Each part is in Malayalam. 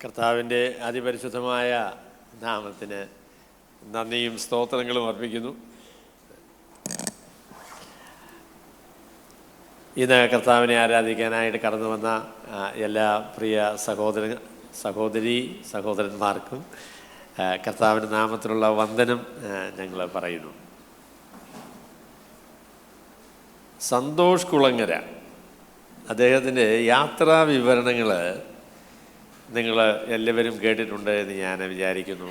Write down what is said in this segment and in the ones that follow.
കർത്താവിൻ്റെ അതിപരിശുദ്ധമായ നാമത്തിന് നന്ദിയും സ്തോത്രങ്ങളും അർപ്പിക്കുന്നു. ഇന്ന് കർത്താവിനെ ആരാധിക്കാനായിട്ട് കടന്നു വന്ന എല്ലാ പ്രിയ സഹോദരന്മാർക്കും കർത്താവിൻ്റെ നാമത്തിലുള്ള വന്ദനം ഞങ്ങൾ പറയുന്നു. സന്തോഷ് കുളങ്ങര അദ്ദേഹത്തിൻ്റെ യാത്രാ വിവരണങ്ങൾ നിങ്ങൾ എല്ലാവരും കേട്ടിട്ടുണ്ട് എന്ന് ഞാൻ വിചാരിക്കുന്നു.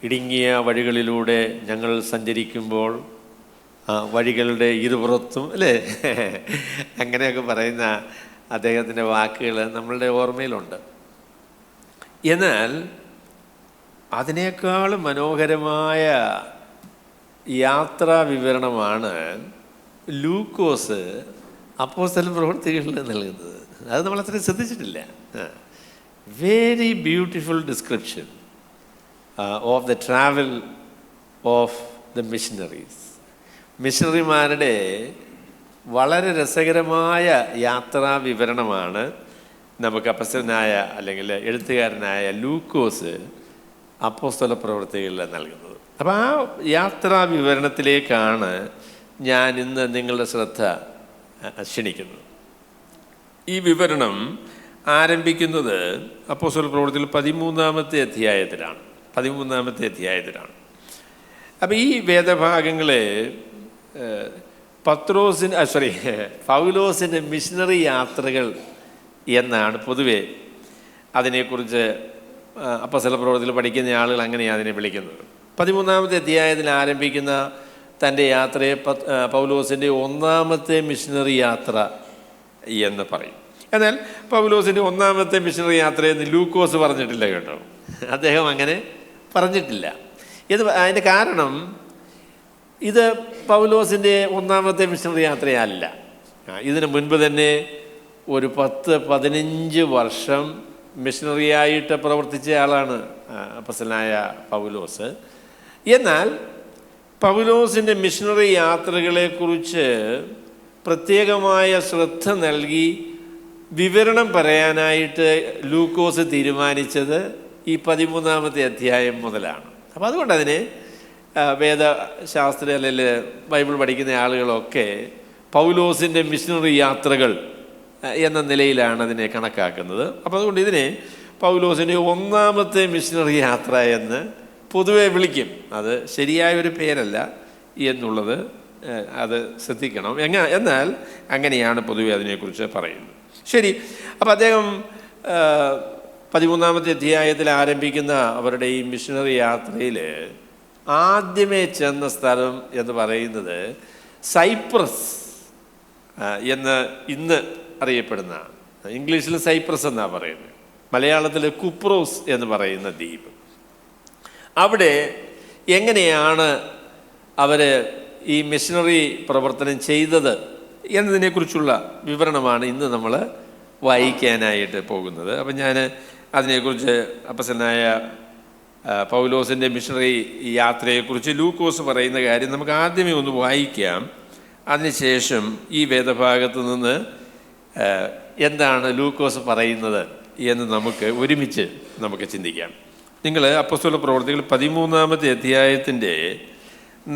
ഇടുങ്ങിയ വഴികളിലൂടെ ഞങ്ങൾ സഞ്ചരിക്കുമ്പോൾ വഴികളുടെ ഇരുപുറത്തും അല്ലേ അങ്ങനെയൊക്കെ പറയുന്ന അദ്ദേഹത്തിൻ്റെ വാക്കുകൾ നമ്മളുടെ ഓർമ്മയിലുണ്ട്. എന്നാൽ അതിനേക്കാൾ മനോഹരമായ യാത്രാ വിവരണമാണ് ലൂക്കോസ് അപ്പോസ്തല പ്രവൃത്തികളിൽ നൽകുന്നത്. അത് നമ്മളത്രയും ശ്രദ്ധിച്ചിട്ടില്ല. Very beautiful description of the travel of the missionaries. മിഷണറിമാരുടെ വളരെ രസകരമായ യാത്രാ വിവരണമാണ് നമുക്ക് അപ്പസ്തലനായ അല്ലെങ്കിൽ എഴുത്തുകാരനായ ലൂക്കോസ് അപ്പോസ്തല പ്രവൃത്തികളിൽ നൽകുന്നത്. അപ്പോൾ ആ യാത്രാ വിവരണത്തിലേക്കാണ് ഞാൻ ഇന്ന് നിങ്ങളുടെ ശ്രദ്ധ ക്ഷണിക്കുന്നത്. ഈ വിവരണം ആരംഭിക്കുന്നത് അപ്പോസ്തല പ്രവൃത്തിയിൽ 13-ാമത്തെ അധ്യായത്തിലാണ്. അപ്പോൾ ഈ വേദഭാഗങ്ങളെ പൗലോസിൻ്റെ മിഷണറി യാത്രകൾ എന്നാണ് പൊതുവെ അതിനെക്കുറിച്ച് അപ്പോസ്തല പ്രവൃത്തിയിൽ പഠിക്കുന്ന ആളുകൾ അങ്ങനെയാണ് അതിനെ വിളിക്കുന്നത്. 13-ാമത്തെ അധ്യായത്തിൽ ആരംഭിക്കുന്ന തൻ്റെ യാത്രയെ പൗലോസിൻ്റെ 1-ാമത്തെ മിഷണറി യാത്ര എന്ന് പറയും. എന്നാൽ പൗലോസിൻ്റെ 1-ാമത്തെ മിഷണറി യാത്രയെന്ന് ലൂക്കോസ് പറഞ്ഞിട്ടില്ല കേട്ടോ. അദ്ദേഹം അങ്ങനെ പറഞ്ഞിട്ടില്ല. അതിൻ്റെ കാരണം ഇത് പൗലോസിൻ്റെ 1-ാമത്തെ മിഷണറി യാത്രയല്ല. ഇതിനു മുൻപ് തന്നെ ഒരു 10-15 വർഷം മിഷണറിയായിട്ട് പ്രവർത്തിച്ച ആളാണ് അപ്പോസ്തലനായ പൗലോസ്. എന്നാൽ പൗലോസിൻ്റെ മിഷണറി യാത്രകളെക്കുറിച്ച് പ്രത്യേകമായ ശ്രദ്ധ നൽകി വിവരണം പറയാനായിട്ട് ലൂക്കോസ് തീരുമാനിച്ചത് ഈ 13-ാമത്തെ അധ്യായം മുതലാണ്. അപ്പോൾ അതുകൊണ്ട് അതിനെ വേദശാസ്ത്ര അല്ലെങ്കിൽ ബൈബിൾ പഠിക്കുന്ന ആളുകളൊക്കെ പൗലോസിൻ്റെ മിഷണറി യാത്രകൾ എന്ന നിലയിലാണ് അതിനെ കണക്കാക്കുന്നത്. അപ്പോൾ അതുകൊണ്ട് ഇതിനെ പൗലോസിൻ്റെ 1-ാമത്തെ മിഷണറി യാത്ര എന്ന് പൊതുവെ വിളിക്കും. അത് ശരിയായൊരു പേരല്ല എന്നുള്ളത് അത് ശ്രദ്ധിക്കണം. എന്നാൽ അങ്ങനെയാണ് പൊതുവെ അതിനെക്കുറിച്ച് പറയുന്നത്. ശരി, അപ്പോൾ അദ്ദേഹം 13-ാമത്തെ അധ്യായത്തിൽ ആരംഭിക്കുന്ന അവരുടെ ഈ മിഷണറി യാത്രയിൽ ആദ്യമേ ചെന്ന സ്ഥലം എന്ന് പറയുന്നത് സൈപ്രസ് എന്ന് ഇന്ന് അറിയപ്പെടുന്ന, ഇംഗ്ലീഷിൽ സൈപ്രസ് എന്നാണ് പറയുന്നത്, മലയാളത്തിൽ കുപ്രോസ് എന്ന് പറയുന്ന ദ്വീപ്. അവിടെ എങ്ങനെയാണ് അവർ ഈ മിഷണറി പ്രവർത്തനം ചെയ്തത് എന്നതിനെക്കുറിച്ചുള്ള വിവരണമാണ് ഇന്ന് നമ്മൾ വായിക്കാനായിട്ട് പോകുന്നത്. അപ്പം ഞാൻ അതിനെക്കുറിച്ച് അപ്പോസ്തലനായ പൗലോസിൻ്റെ മിഷണറി യാത്രയെക്കുറിച്ച് ലൂക്കോസ് പറയുന്ന കാര്യം നമുക്ക് ആദ്യമേ ഒന്ന് വായിക്കാം. അതിനുശേഷം ഈ വേദഭാഗത്ത് നിന്ന് എന്താണ് ലൂക്കോസ് പറയുന്നത് എന്ന് നമുക്ക് ഒരുമിച്ച് ചിന്തിക്കാം. നിങ്ങൾ അപ്പോസ്തല പ്രവൃത്തികൾ 13-ാമത്തെ അധ്യായത്തിൻ്റെ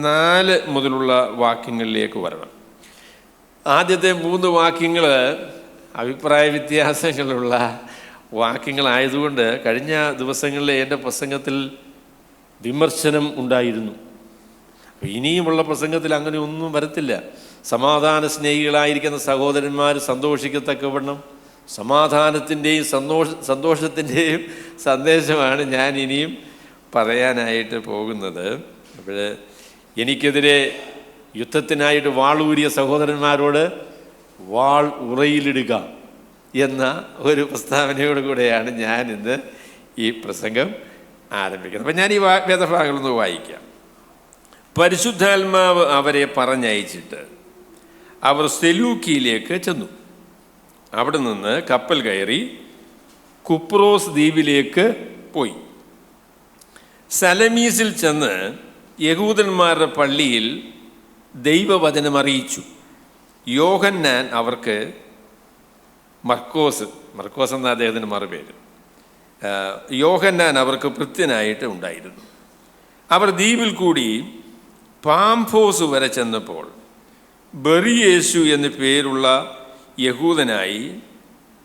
4 മുതലുള്ള വാക്യങ്ങളിലേക്ക് വരണം. ആദ്യത്തെ 3 വാക്യങ്ങൾ അഭിപ്രായ വ്യത്യാസങ്ങളുള്ള വാക്യങ്ങളായതുകൊണ്ട് കഴിഞ്ഞ ദിവസങ്ങളിലെ എൻ്റെ പ്രസംഗത്തിൽ വിമർശനം ഉണ്ടായിരുന്നു. ഇനിയുമുള്ള പ്രസംഗത്തിൽ അങ്ങനെ ഒന്നും വരത്തില്ല. സമാധാന സ്നേഹികളായിരിക്കുന്ന സഹോദരന്മാർ സന്തോഷിക്കത്തക്കവണ്ണം സമാധാനത്തിൻ്റെയും സന്തോഷത്തിൻ്റെയും സന്ദേശമാണ് ഞാൻ ഇനിയും പറയാനായിട്ട് പോകുന്നത്. അപ്പോൾ എനിക്കെതിരെ യുദ്ധത്തിനായിട്ട് വാളൂരിയ സഹോദരന്മാരോട് വാൾ ഉറയിലിടുക എന്ന ഒരു പ്രസ്താവനയോട് കൂടെയാണ് ഞാൻ ഇന്ന് ഈ പ്രസംഗം ആരംഭിക്കുന്നത്. അപ്പം ഞാൻ ഈ വേദഭാഗങ്ങളൊന്ന് വായിക്കാം. പരിശുദ്ധാത്മാവ് അവരെ പറഞ്ഞയച്ചിട്ട് അവർ സെലൂക്കിയിലേക്ക് ചെന്നു. അവിടെ നിന്ന് കപ്പൽ കയറി കുപ്രോസ് ദ്വീപിലേക്ക് പോയി. സലമീസിൽ ചെന്ന് യഹൂദന്മാരുടെ പള്ളിയിൽ ദൈവവചനം അറിയിച്ചു. യോഹന്നാൻ അവർക്ക് മർക്കോസ് എന്ന അദ്ദേഹത്തിൻ്റെ മറുപേര്, യോഹന്നാൻ അവർക്ക് ഭൃത്യനായിട്ട് ഉണ്ടായിരുന്നു. അവർ ദ്വീപിൽ കൂടി പാംഫോസ് വരെ ചെന്നപ്പോൾ ബറിയേശു എന്ന് പേരുള്ള യഹൂദനായി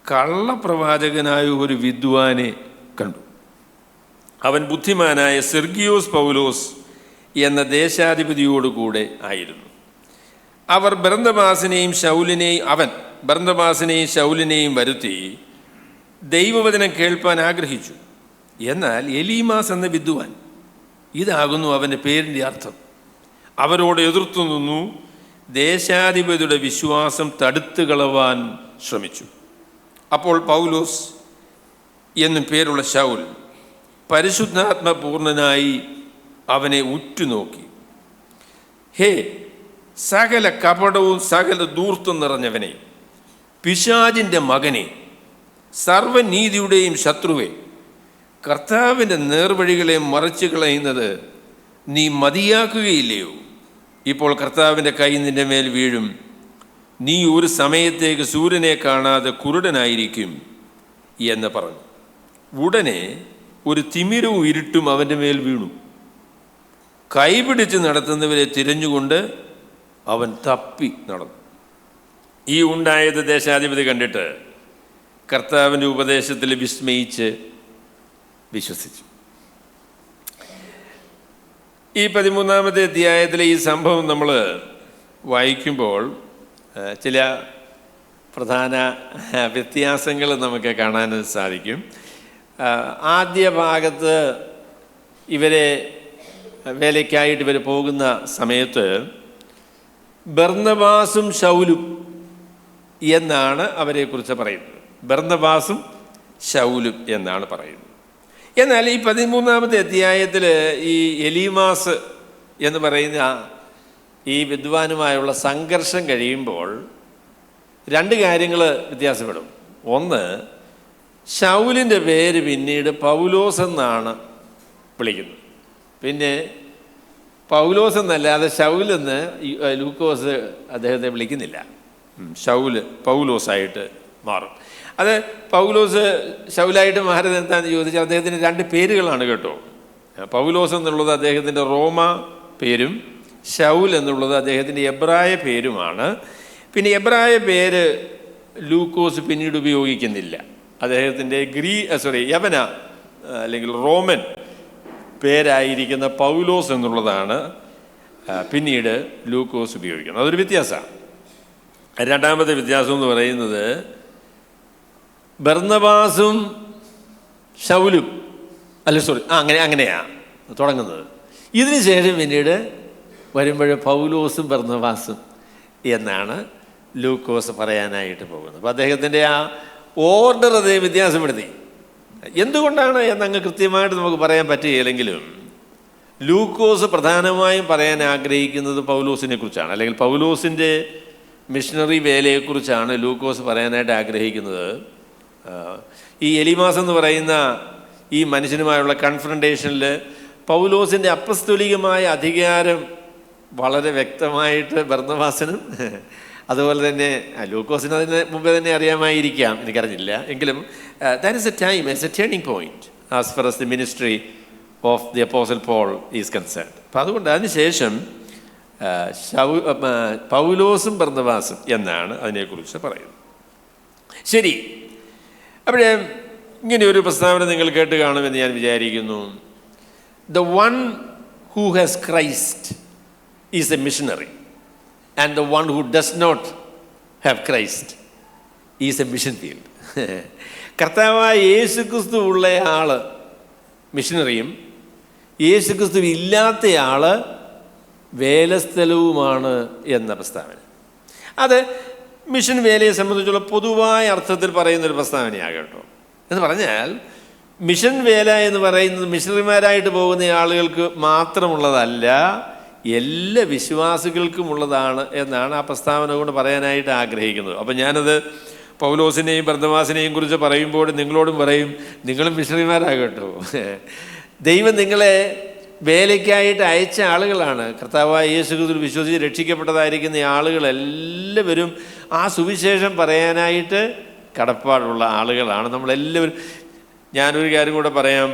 കള്ളപ്രവാചകനായ ഒരു വിദ്വാനെ കണ്ടു. അവൻ ബുദ്ധിമാനായ സെർഗിയോസ് പൗലോസ് എന്ന ദേശാധിപതിയോടുകൂടെ ആയിരുന്നു. അവർ ബർന്നബാസിനെയും ശൗലിനെയും വരുത്തി ദൈവവചനം കേൾപ്പാൻ ആഗ്രഹിച്ചു. എന്നാൽ എലീമാസ് എന്ന വിദ്വാൻ, ഇതാകുന്നു അവൻ്റെ പേരിൻ്റെ അർത്ഥം, അവരോട് എതിർത്തു നിന്നു ദേശാധിപതിയുടെ വിശ്വാസം തടുത്തു കളവാൻ ശ്രമിച്ചു. അപ്പോൾ പൗലോസ് എന്നും പേരുള്ള ശൗൽ പരിശുദ്ധാത്മപൂർണനായി അവനെ ഉറ്റുനോക്കി, ഹേ സകല കപടവും സകല ധൂർത്തും നിറഞ്ഞവനെ, പിശാചിൻ്റെ മകനെ, സർവനീതിയുടെയും ശത്രുവെ, കർത്താവിൻ്റെ നേർവഴികളെ മറച്ചു കളയുന്നത് നീ മതിയാക്കുകയില്ലയോ? ഇപ്പോൾ കർത്താവിൻ്റെ കൈ നിന്റെ മേൽ വീഴും, നീ ഒരു സമയത്തേക്ക് സൂര്യനെ കാണാതെ കുരുടനായിരിക്കും എന്ന് പറഞ്ഞു. ഉടനെ ഒരു തിമിരവും ഇരുട്ടും അവൻ്റെ മേൽ വീണു. കൈപിടിച്ച് നടത്തുന്നവരെ തിരഞ്ഞുകൊണ്ട് അവൻ തപ്പി നടന്നു. ഈ ഉണ്ടായത് ദേശാധിപതി കണ്ടിട്ട് കർത്താവിൻ്റെ ഉപദേശത്തിൽ വിസ്മയിച്ച് വിശ്വസിച്ചു. ഈ 13-ാമത്തെ അധ്യായത്തിലെ ഈ സംഭവം നമ്മൾ വായിക്കുമ്പോൾ ചില പ്രധാന വ്യത്യാസങ്ങൾ നമുക്ക് കാണാൻ സാധിക്കും. ആദ്യ ഭാഗത്ത് ഇവരെ വേലയ്ക്കായിട്ട് ഇവർ പോകുന്ന സമയത്ത് ബർന്നബാസും ശൗലും എന്നാണ് അവരെക്കുറിച്ച് പറയുന്നത്. ബർന്നബാസും ശൗലും എന്നാണ് പറയുന്നത്. എന്നാൽ ഈ 13-ാമത്തെ അധ്യായത്തിൽ ഈ എലീമാസ് എന്ന് പറയുന്ന ഈ വിദ്വാനുമായുള്ള സംഘർഷം കഴിയുമ്പോൾ രണ്ട് കാര്യങ്ങൾ വ്യത്യാസപ്പെടും. ഒന്ന്, ശൗലിൻ്റെ പേര് പിന്നീട് പൗലോസ് എന്നാണ് വിളിക്കുന്നത്. പിന്നെ പൗലോസ് എന്നല്ലാതെ ശൗലെന്ന് ലൂക്കോസ് അദ്ദേഹത്തെ വിളിക്കുന്നില്ല. പൗലോസായിട്ട് മാറും. അത് പൗലോസ് ശൗലായിട്ട് മാറിയത് എന്താണെന്ന് ചോദിച്ചാൽ അദ്ദേഹത്തിന് രണ്ട് പേരുകളാണ് കേട്ടോ. പൗലോസ് എന്നുള്ളത് അദ്ദേഹത്തിൻ്റെ റോമ പേരും ശൗൽ എന്നുള്ളത് അദ്ദേഹത്തിൻ്റെ എബ്രായ പേരുമാണ്. പിന്നെ എബ്രായ പേര് ലൂക്കോസ് പിന്നീട് ഉപയോഗിക്കുന്നില്ല. അദ്ദേഹത്തിൻ്റെ യവന അല്ലെങ്കിൽ റോമൻ പേരായിരിക്കുന്ന പൗലോസ് എന്നുള്ളതാണ് പിന്നീട് ലൂക്കോസ് ഉപയോഗിക്കുന്നത്. അതൊരു വ്യത്യാസമാണ്. രണ്ടാമത്തെ വ്യത്യാസം എന്ന് പറയുന്നത് ബർന്നബാസും ശൗലും അങ്ങനെയാണ് തുടങ്ങുന്നത്. ഇതിന് ശേഷം പിന്നീട് വരുമ്പോൾ പൗലോസും ബർന്നബാസും എന്നാണ് ലൂക്കോസ് പറയാനായിട്ട് പോകുന്നത്. അപ്പോൾ അദ്ദേഹത്തിൻ്റെ ആ ഓർഡർ അതേ വ്യത്യാസപ്പെടുത്തി. എന്തുകൊണ്ടാണ് എന്നങ്ങ് കൃത്യമായിട്ട് നമുക്ക് പറയാൻ പറ്റുകയില്ലെങ്കിലും ലൂക്കോസ് പ്രധാനമായും പറയാൻ ആഗ്രഹിക്കുന്നത് പൗലോസിനെ കുറിച്ചാണ്, അല്ലെങ്കിൽ പൗലോസിൻ്റെ മിഷണറി വേലയെക്കുറിച്ചാണ് ലൂക്കോസ് പറയാനായിട്ട് ആഗ്രഹിക്കുന്നത്. ഈ എലീമാസ് എന്ന് പറയുന്ന ഈ മനുഷ്യനുമായുള്ള കൺഫ്രണ്ടേഷനിൽ പൗലോസിൻ്റെ അപ്പസ്തോലികമായ അധികാരം വളരെ വ്യക്തമായിട്ട് ബർന്നബാസിനും അതുപോലെ തന്നെ ലൂക്കോസിന് അതിന് മുമ്പേ തന്നെ അറിയാമായിരിക്കാം, എനിക്കറിഞ്ഞില്ല. എങ്കിലും that is a time, it's a turning point as far as the ministry of the apostle Paul is concerned. അപ്പം അതുകൊണ്ട് അതിനുശേഷം പൗലോസും ബർന്നബാസും എന്നാണ് അതിനെക്കുറിച്ച് പറയുന്നത്. ശരി, അവിടെ ഇങ്ങനെ ഒരു പ്രസ്താവന നിങ്ങൾ കേട്ട് കാണുമെന്ന് ഞാൻ വിചാരിക്കുന്നു. The one who has Christ is a missionary and the one who does not have Christ is a mission field. കർത്താവായ യേശുക്രിസ്തു ഉള്ള ആള് മിഷണറിയും യേശുക്രിസ്തു ഇല്ലാത്ത ആള് വേലസ്ഥലവുമാണ് എന്ന പ്രസ്താവന. അത് മിഷൻ വേലയെ സംബന്ധിച്ചുള്ള പൊതുവായ അർത്ഥത്തിൽ പറയുന്നൊരു പ്രസ്താവനയാണ് കേട്ടോ. എന്ന് പറഞ്ഞാൽ മിഷൻ വേല എന്ന് പറയുന്നത് മിഷണറിമാരായിട്ട് പോകുന്ന ആളുകൾക്ക് മാത്രമുള്ളതല്ല, എല്ലാ വിശ്വാസികൾക്കുമുള്ളതാണ് എന്നാണ് ആ പ്രസ്താവന കൊണ്ട് പറയാനായിട്ട് ആഗ്രഹിക്കുന്നത്. അപ്പം ഞാനത് പൗലോസിനെയും ബർന്നബാസിനെയും കുറിച്ച് പറയുമ്പോൾ നിങ്ങളോടും പറയും, നിങ്ങളും മിഷണറിമാരാകട്ടോ. ദൈവം നിങ്ങളെ വേലയ്ക്കായിട്ട് അയച്ച ആളുകളാണ്. കർത്താവായ യേശുക്രിസ്തുവിൽ വിശ്വസിച്ച് രക്ഷിക്കപ്പെട്ടതായിരിക്കുന്ന ആളുകളെല്ലാവരും ആ സുവിശേഷം പറയാനായിട്ട് കടപ്പാടുള്ള ആളുകളാണ് നമ്മളെല്ലാവരും. ഞാനൊരു കാര്യം കൂടെ പറയാം.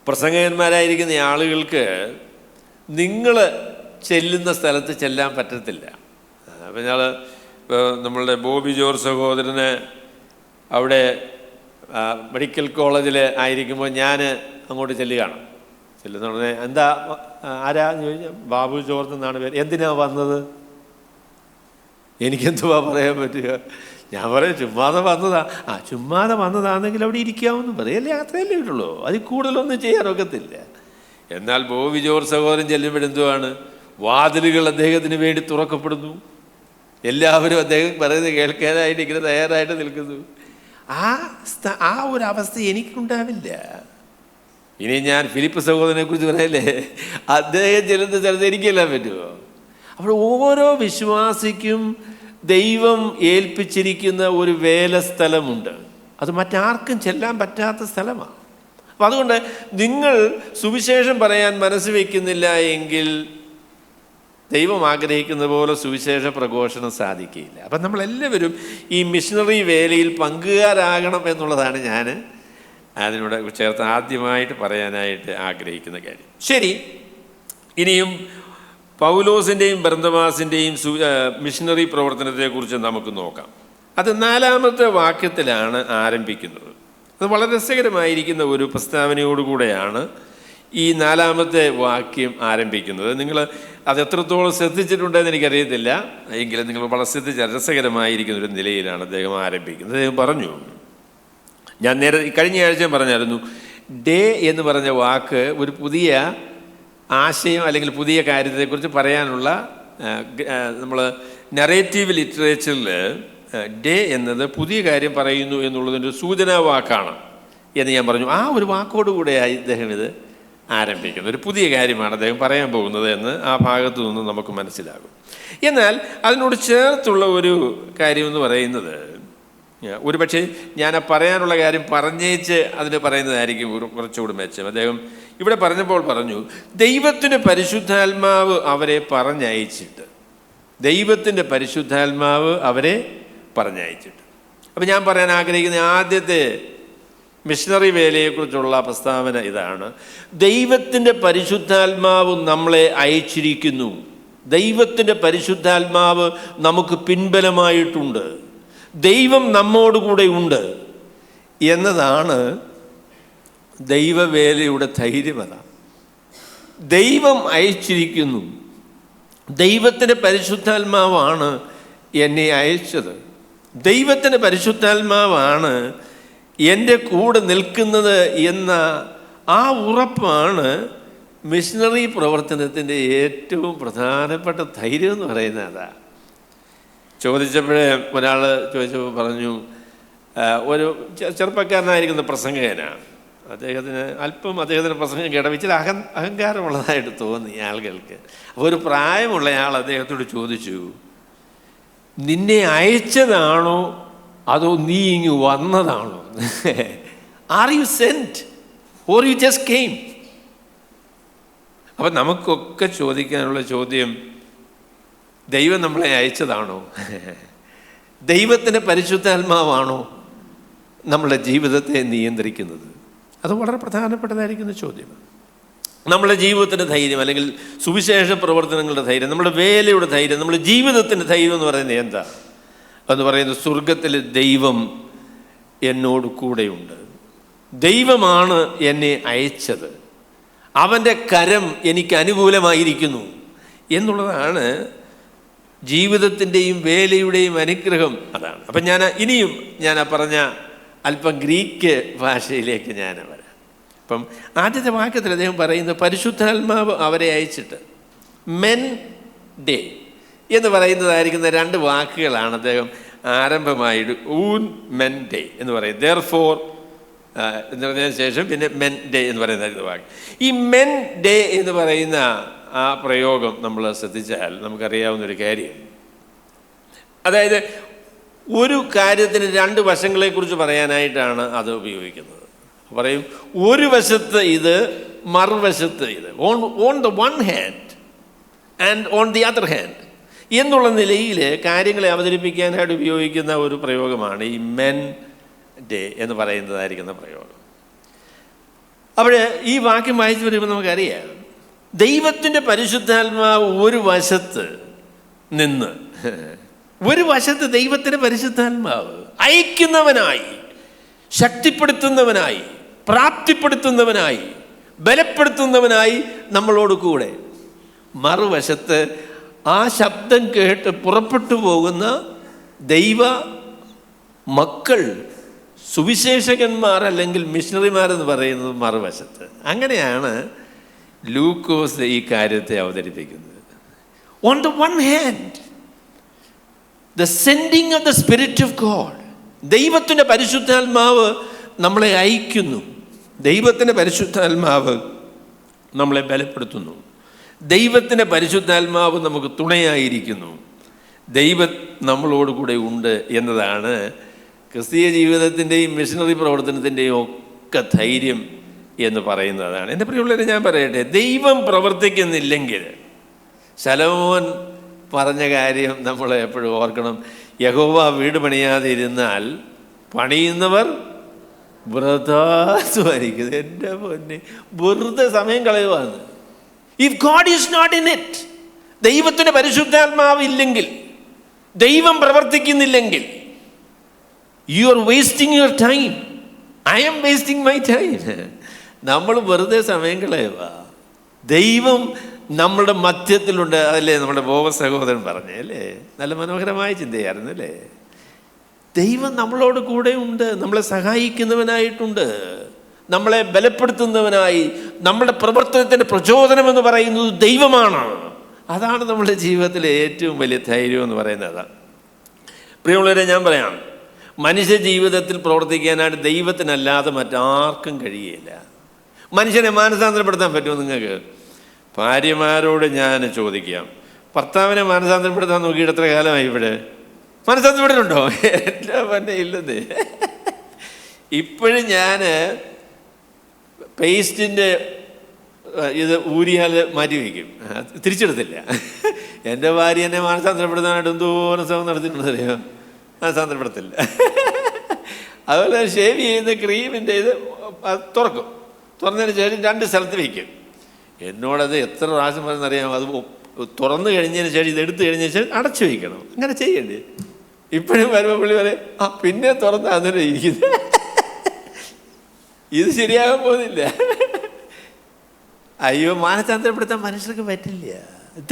പ്രസംഗകന്മാരായിരിക്കുന്ന ആളുകൾക്ക് നിങ്ങൾ ചെല്ലുന്ന സ്ഥലത്ത് ചെല്ലാൻ പറ്റത്തില്ല. അപ്പം നമ്മളുടെ ബോബി ജോർജ് സഹോദരന് അവിടെ മെഡിക്കൽ കോളേജിൽ ആയിരിക്കുമ്പോൾ ഞാൻ അങ്ങോട്ട് ചെല്ലുകയാണ്. ചെല്ലുന്ന ഉടനെ എന്താ ആരാന്ന് ചോദിച്ചാൽ ബാബു ജോർജ് എന്നാണ് പേര്. എന്തിനാ വന്നത്? എനിക്കെന്തുവാ പറയാൻ പറ്റുക? ഞാൻ പറയും ചുമ്മാതെ വന്നതാ. ചുമ്മാതെ വന്നതാണെങ്കിൽ അവിടെ ഇരിക്കാമെന്ന് പറയല്ലേ, അത്രയല്ലേ ഇട്ടുള്ളൂ, അതിൽ കൂടുതലൊന്നും ചെയ്യാനൊക്കത്തില്ല. എന്നാൽ ബോബി ജോർജ് സഹോദരൻ ചെല്ലുമ്പോഴെന്തുവാണ്, വാതിലുകൾ അദ്ദേഹത്തിന് വേണ്ടി തുറക്കപ്പെടുന്നു. എല്ലാവരും അദ്ദേഹം പറയുന്നത് കേൾക്കാനായിട്ട് ഇങ്ങനെ തയ്യാറായിട്ട് നിൽക്കുന്നു. ആ ഒരു അവസ്ഥ എനിക്കുണ്ടാവില്ല. ഇനി ഞാൻ ഫിലിപ്പ് സഹോദരനെ കുറിച്ച് പറയല്ലേ, അദ്ദേഹം ചെല്ലുന്ന സ്ഥലത്ത് എനിക്കെല്ലാം പറ്റുമോ? അപ്പോൾ ഓരോ വിശ്വാസിക്കും ദൈവം ഏൽപ്പിച്ചിരിക്കുന്ന ഒരു വേല സ്ഥലമുണ്ട്. അത് മറ്റാർക്കും ചെല്ലാൻ പറ്റാത്ത സ്ഥലമാണ്. അപ്പം അതുകൊണ്ട് നിങ്ങൾ സുവിശേഷം പറയാൻ മനസ്സ് വയ്ക്കുന്നില്ല എങ്കിൽ ദൈവം ആഗ്രഹിക്കുന്ന പോലെ സുവിശേഷ പ്രഘോഷണം സാധിക്കുകയില്ല. അപ്പം നമ്മളെല്ലാവരും ഈ മിഷണറി വേലയിൽ പങ്കുകാരാകണം എന്നുള്ളതാണ് ഞാൻ അതിനോട് ചേർത്ത് ആദ്യമായിട്ട് പറയാനായിട്ട് ആഗ്രഹിക്കുന്ന കാര്യം. ശരി, ഇനിയും പൗലോസിൻ്റെയും ബർന്നബാസിൻ്റെയും മിഷണറി പ്രവർത്തനത്തെക്കുറിച്ച് നമുക്ക് നോക്കാം. അത് 4-ാമത്തെ വാക്യത്തിലാണ് ആരംഭിക്കുന്നത്. അത് വളരെ രസകരമായിരിക്കുന്ന ഒരു പ്രസ്താവനയോടുകൂടെയാണ് ഈ 4-ാമത്തെ വാക്യം ആരംഭിക്കുന്നത്. നിങ്ങൾ അത് എത്രത്തോളം ശ്രദ്ധിച്ചിട്ടുണ്ടെന്ന് എനിക്കറിയത്തില്ല, എങ്കിലും നിങ്ങൾ വളരെ ശ്രദ്ധിച്ച രസകരമായിരിക്കുന്ന ഒരു നിലയിലാണ് അദ്ദേഹം ആരംഭിക്കുന്നത്. അദ്ദേഹം പറഞ്ഞു, ഞാൻ കഴിഞ്ഞ ആഴ്ച പറഞ്ഞായിരുന്നു, ഡേ എന്ന് പറഞ്ഞ വാക്ക് ഒരു പുതിയ ആശയം അല്ലെങ്കിൽ പുതിയ കാര്യത്തെക്കുറിച്ച് പറയാനുള്ള നമ്മൾ നറേറ്റീവ് ലിറ്ററേച്ചറിൽ ഡേ എന്നത് പുതിയ കാര്യം പറയുന്നു എന്നുള്ളതിൻ്റെ ഒരു സൂചനാ വാക്കാണ് എന്ന് ഞാൻ പറഞ്ഞു. ആ ഒരു വാക്കോടുകൂടെയായി ഇദ്ദേഹം ഇത് ആരംഭിക്കുന്നത്. ഒരു പുതിയ കാര്യമാണ് അദ്ദേഹം പറയാൻ പോകുന്നത് എന്ന് ആ ഭാഗത്തു നിന്ന് നമുക്ക് മനസ്സിലാകും. എന്നാൽ അതിനോട് ചേർത്തുള്ള ഒരു കാര്യമെന്ന് പറയുന്നത്, ഒരു പക്ഷേ ഞാൻ പറയാനുള്ള കാര്യം പറഞ്ഞേച്ച് അതിന് പറയുന്നതായിരിക്കും കുറച്ചുകൂടി മെച്ചം. അദ്ദേഹം ഇവിടെ പറഞ്ഞപ്പോൾ പറഞ്ഞു, ദൈവത്തിൻ്റെ പരിശുദ്ധാത്മാവ് അവരെ പറഞ്ഞയച്ചിട്ട്. ദൈവത്തിൻ്റെ പരിശുദ്ധാത്മാവ് അവരെ പറഞ്ഞയച്ചിട്ട്. അപ്പം ഞാൻ പറയാൻ ആഗ്രഹിക്കുന്ന ആദ്യത്തെ മിഷണറി വേലയെക്കുറിച്ചുള്ള പ്രസ്താവന ഇതാണ്: ദൈവത്തിൻ്റെ പരിശുദ്ധാത്മാവ് നമ്മളെ അയച്ചിരിക്കുന്നു. ദൈവത്തിൻ്റെ പരിശുദ്ധാത്മാവ് നമുക്ക് പിൻബലമായിട്ടുണ്ട്. ദൈവം നമ്മോടുകൂടെ ഉണ്ട് എന്നതാണ് ദൈവവേലയുടെ ധൈര്യമത. ദൈവം അയച്ചിരിക്കുന്നു. ദൈവത്തിൻ്റെ പരിശുദ്ധാത്മാവാണ് എന്നെ അയച്ചത്. ദൈവത്തിൻ്റെ പരിശുദ്ധാത്മാവാണ് എൻ്റെ കൂടെ നിൽക്കുന്നത് എന്ന ആ ഉറപ്പാണ് മിഷണറി പ്രവർത്തനത്തിൻ്റെ ഏറ്റവും പ്രധാനപ്പെട്ട ധൈര്യം എന്ന് പറയുന്നത്. അതാ ചോദിച്ചപ്പോഴേ ഒരാൾ ചോദിച്ചപ്പോൾ പറഞ്ഞു, ഒരു ചെറുപ്പക്കാരനായിരിക്കുന്ന പ്രസംഗകനാണ്. അദ്ദേഹത്തിന് പ്രസംഗം കേട്ടവിച്ചിൽ അഹങ്കാരമുള്ളതായിട്ട് തോന്നി ആളുകൾക്ക്. അപ്പോൾ ഒരു പ്രായമുള്ള ആൾ അദ്ദേഹത്തോട് ചോദിച്ചു, നിന്നെ അയച്ചതാണോ അതോ നീ ഇങ്ങ് വന്നതാണോ? Are you sent or you just came? അപ്പം നമുക്കൊക്കെ ചോദിക്കാനുള്ള ചോദ്യം, ദൈവം നമ്മളെ അയച്ചതാണോ? ദൈവത്തിൻ്റെ പരിശുദ്ധാത്മാവാണോ നമ്മളുടെ ജീവിതത്തെ നിയന്ത്രിക്കുന്നത്? അത് വളരെ പ്രധാനപ്പെട്ടതായിരിക്കുന്ന ചോദ്യമാണ്. നമ്മുടെ ജീവിതത്തിൻ്റെ ധൈര്യം, അല്ലെങ്കിൽ സുവിശേഷ പ്രവർത്തനങ്ങളുടെ ധൈര്യം, നമ്മുടെ വേലയുടെ ധൈര്യം, നമ്മുടെ ജീവിതത്തിൻ്റെ ധൈര്യം എന്ന് പറയുന്നത് എന്താ? എന്ന് പറയുന്നത്, സ്വർഗത്തിലെ ദൈവം എന്നോട് കൂടെയുണ്ട്. ദൈവമാണ് എന്നെ അയച്ചത്. അവൻ്റെ കരം എനിക്ക് അനുകൂലമായിരിക്കുന്നു എന്നുള്ളതാണ് ജീവിതത്തിൻ്റെയും വേലയുടെയും അനുഗ്രഹം. അതാണ്. അപ്പം ഞാൻ പറഞ്ഞ അല്പം ഗ്രീക്ക് ഭാഷയിലേക്ക് ഞാൻ വരാം. അപ്പം ആദ്യത്തെ വാക്യത്തിൽ അദ്ദേഹം പറയുന്നത്, പരിശുദ്ധാത്മാവ് അവരെ അയച്ചിട്ട്. മെൻ ഡേ എന്ന് പറയുന്നതായിരിക്കുന്ന 2 വാക്കുകളാണ് അദ്ദേഹം ആരംഭമായിട്ട് ഊൻ മെൻ ഡേ എന്ന് പറയും. ദെർഫോർ എന്ന് പറഞ്ഞതിന് ശേഷം പിന്നെ മെൻ ഡേ എന്ന് പറയുന്ന വാക്ക്. ഈ മെൻ ഡേ എന്ന് പറയുന്ന ആ പ്രയോഗം നമ്മൾ ശ്രദ്ധിച്ചാൽ നമുക്കറിയാവുന്നൊരു കാര്യം, അതായത് ഒരു കാര്യത്തിന് 2 വശങ്ങളെക്കുറിച്ച് പറയാനായിട്ടാണ് അത് ഉപയോഗിക്കുന്നത്. പറയും, ഒരു വശത്ത് ഇത്, മറുവശത്ത് ഇത്. On the one hand and on the other hand. എന്നുള്ള നിലയിൽ കാര്യങ്ങളെ അവതരിപ്പിക്കാനായിട്ട് ഉപയോഗിക്കുന്ന ഒരു പ്രയോഗമാണ് ഈ മെൻ ഡേ എന്ന് പറയുന്നതായിരിക്കുന്ന പ്രയോഗം. അപ്പോൾ ഈ വാക്യം വായിച്ചു വരുമ്പോൾ നമുക്കറിയാം, ദൈവത്തിൻ്റെ പരിശുദ്ധാത്മാവ് ഒരു വശത്ത് നിന്ന്, ഒരു വശത്ത് ദൈവത്തിൻ്റെ പരിശുദ്ധാത്മാവ് അയക്കുന്നവനായി, ശക്തിപ്പെടുത്തുന്നവനായി, പ്രാപ്തിപ്പെടുത്തുന്നവനായി, ബലപ്പെടുത്തുന്നവനായി നമ്മളോട് കൂടെ, മറുവശത്ത് ആ ശബ്ദം കേട്ട് പുറപ്പെട്ടു പോകുന്ന ദൈവ മക്കൾ, സുവിശേഷകന്മാർ അല്ലെങ്കിൽ മിഷണറിമാരെന്ന് പറയുന്നത് മറുവശത്ത്. അങ്ങനെയാണ് ലൂക്കോസ് ഈ കാര്യത്തെ അവതരിപ്പിക്കുന്നത്. On the one hand the sending of the spirit of God, ദൈവത്തിൻ്റെ പരിശുദ്ധാത്മാവ് നമ്മളെ അയക്കുന്നു, ദൈവത്തിൻ്റെ പരിശുദ്ധാത്മാവ് നമ്മളെ ബലപ്പെടുത്തുന്നു, ദൈവത്തിൻ്റെ പരിശുദ്ധാത്മാവ് നമുക്ക് തുണയായിരിക്കുന്നു, ദൈവം നമ്മളോട് കൂടെ ഉണ്ട് എന്നതാണ് ക്രിസ്തീയ ജീവിതത്തിൻ്റെയും മിഷണറി പ്രവർത്തനത്തിൻ്റെയും ഒക്കെ ധൈര്യം എന്ന് പറയുന്നതാണ്. എൻ്റെ പ്രിയമുള്ളവരെ, ഞാൻ പറയട്ടെ, ദൈവം പ്രവർത്തിക്കുന്നില്ലെങ്കിൽ, ശലോമോൻ പറഞ്ഞ കാര്യം നമ്മൾ എപ്പോഴും ഓർക്കണം, യഹോവ വീട് പണിയാതെ ഇരുന്നാൽ പണിയുന്നവർ വൃഥാസ്വരിക്കുന്നത്. എൻ്റെ പൊന്നെ, വെറുതെ സമയം കളയുവാണ്. If God is not in it, ദൈവത്തിൻ്റെ പരിശുദ്ധാത്മാവ് ഇല്ലെങ്കിൽ, ദൈവം പ്രവർത്തിക്കുന്നില്ലെങ്കിൽ, you are wasting your time. I am wasting my time. നമ്മൾ വെറുതെ സമയം കളയുക. ദൈവം നമ്മളുടെ മധ്യത്തിലുണ്ട്. അതല്ലേ നമ്മുടെ ബോബ സഹോദരൻ പറഞ്ഞേ, അല്ലേ? നല്ല മനോഹരമായ ചിന്തയായിരുന്നു, അല്ലേ? ദൈവം നമ്മളോട് കൂടെ ഉണ്ട്, നമ്മളെ സഹായിക്കുന്നവനായിട്ടുണ്ട്, നമ്മളെ ബലപ്പെടുത്തുന്നവനായി. നമ്മുടെ പ്രവർത്തനത്തിൻ്റെ പ്രചോദനം എന്ന് പറയുന്നത് ദൈവമാണ്. അതാണ് നമ്മുടെ ജീവിതത്തിലെ ഏറ്റവും വലിയ ധൈര്യം എന്ന് പറയുന്നത്. പ്രിയമുള്ളവരെ, ഞാൻ പറയാം, മനുഷ്യ ജീവിതത്തിൽ പ്രവർത്തിക്കാനായിട്ട് ദൈവത്തിനല്ലാതെ മറ്റാർക്കും കഴിയില്ല. മനുഷ്യനെ മാനസാന്തരപ്പെടുത്താൻ പറ്റുമോ നിങ്ങൾക്ക്? ഭാര്യമാരോട് ഞാൻ ചോദിക്കാം, ഭർത്താവിനെ മാനസാന്തരപ്പെടുത്താൻ നോക്കിയിട്ട് എത്ര കാലമായി ഇവിടെ? മാനസാന്തരപ്പെട്ടിട്ടുണ്ടോ? എല്ലാ തന്നെ ഇല്ലെന്നേ. ഇപ്പോഴും ഞാൻ പേസ്റ്റിൻ്റെ ഇത് ഊരിയാൽ മാറ്റി വയ്ക്കും, തിരിച്ചെടുത്തില്ല. എൻ്റെ ഭാര്യ എന്നെ മാനസാന്തരപ്പെടുത്താനായിട്ട് എന്തോരം ശ്രമം നടത്തിയിട്ടുണ്ടറിയോ? മാനസാന്തരപ്പെടുത്തില്ല. അതുപോലെ ഷേവ് ചെയ്യുന്ന ക്രീമിൻ്റെ ഇത് തുറക്കും, തുറന്നതിന് ശേഷം 2 സ്ഥലത്ത് വയ്ക്കും. എന്നോടത് എത്ര പ്രാവശ്യം പറയുന്നറിയാമോ? അത് തുറന്നു കഴിഞ്ഞതിന് ശേഷം, ഇത് എടുത്തു കഴിഞ്ഞതിന് ശേഷം അടച്ചു വയ്ക്കണം. അങ്ങനെ ചെയ്യണ്ടേ? ഇപ്പോഴും വരുമ്പോൾ പുള്ളി പറയും, പിന്നെ തുറന്ന് അന്നേരം ഇരിക്കുന്നത്. ഇത് ശരിയാകാൻ പോകുന്നില്ല. അയ്യോ, മാനസാന്തരപ്പെടുത്താൻ മനുഷ്യർക്ക് പറ്റില്ല.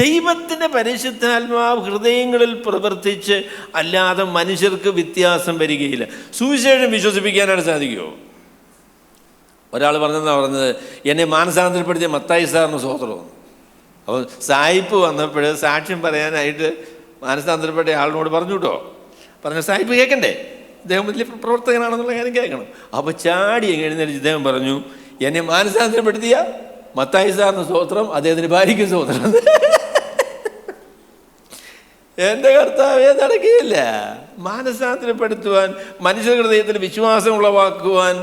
ദൈവത്തിൻ്റെ പരിശുദ്ധാത്മാവ് ഹൃദയങ്ങളിൽ പ്രവർത്തിച്ച് അല്ലാതെ മനുഷ്യർക്ക് വ്യത്യാസം വരികയില്ല. സുവിശേഷം വിശ്വസിപ്പിക്കാനായിട്ട് സാധിക്കുമോ? ഒരാൾ പറഞ്ഞത്, എന്നെ മാനസാന്തരപ്പെടുത്തിയ മത്തായി സാറിന് സ്വതന്ത്രം. അപ്പോൾ സായിപ്പ് വന്നപ്പോൾ സാക്ഷ്യം പറയാനായിട്ട് മാനസാന്തരപ്പെട്ട ആളിനോട് പറഞ്ഞു കേട്ടോ. പറഞ്ഞ സായിപ്പ് കേൾക്കണ്ടേ? ഇദ്ദേഹം വലിയ പ്രവർത്തകനാണെന്നുള്ള കാര്യം കേൾക്കണം. അപ്പോൾ ചാടി എഴുന്നേറ്റ് ഇദ്ദേഹം പറഞ്ഞു, എന്നെ മാനസാന്തരപ്പെടുത്തിയ മത്തായി സാറിന് സ്വതന്ത്രം, അദ്ദേഹത്തിന് ഭാര്യയ്ക്കും സ്വതന്ത്രം. എൻ്റെ കർത്താവേ, നടക്കുകയില്ല. മാനസാന്തരപ്പെടുത്തുവാൻ, മനുഷ്യ ഹൃദയത്തിൽ വിശ്വാസം ഉളവാക്കുവാൻ,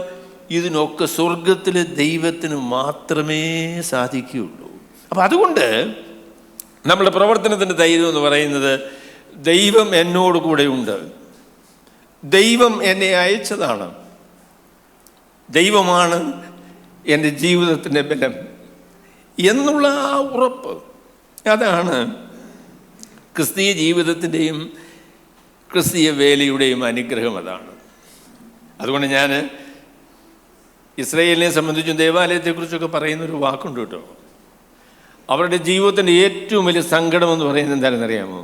ഇതിനൊക്കെ സ്വർഗത്തിലെ ദൈവത്തിന് മാത്രമേ സാധിക്കുകയുള്ളൂ. അപ്പം അതുകൊണ്ട് നമ്മുടെ പ്രവർത്തനത്തിൻ്റെ ധൈര്യം എന്ന് പറയുന്നത്, ദൈവം എന്നോട് കൂടെ ഉണ്ട്, ദൈവം എന്നെ അയച്ചതാണ്, ദൈവമാണ് എൻ്റെ ജീവിതത്തിൻ്റെ ബലം എന്നുള്ള ആ ഉറപ്പ്. അതാണ് ക്രിസ്തീയ ജീവിതത്തിൻ്റെയും ക്രിസ്തീയ വേലയുടെയും അനുഗ്രഹം. അതാണ്. അതുകൊണ്ട് ഞാൻ ഇസ്രായേലിനെ സംബന്ധിച്ചും ദേവാലയത്തെക്കുറിച്ചൊക്കെ പറയുന്നൊരു വാക്കുണ്ട് കേട്ടോ. അവരുടെ ജീവിതത്തിൻ്റെ ഏറ്റവും വലിയ സങ്കടം എന്ന് പറയുന്നത് എന്താണെന്നറിയാമോ?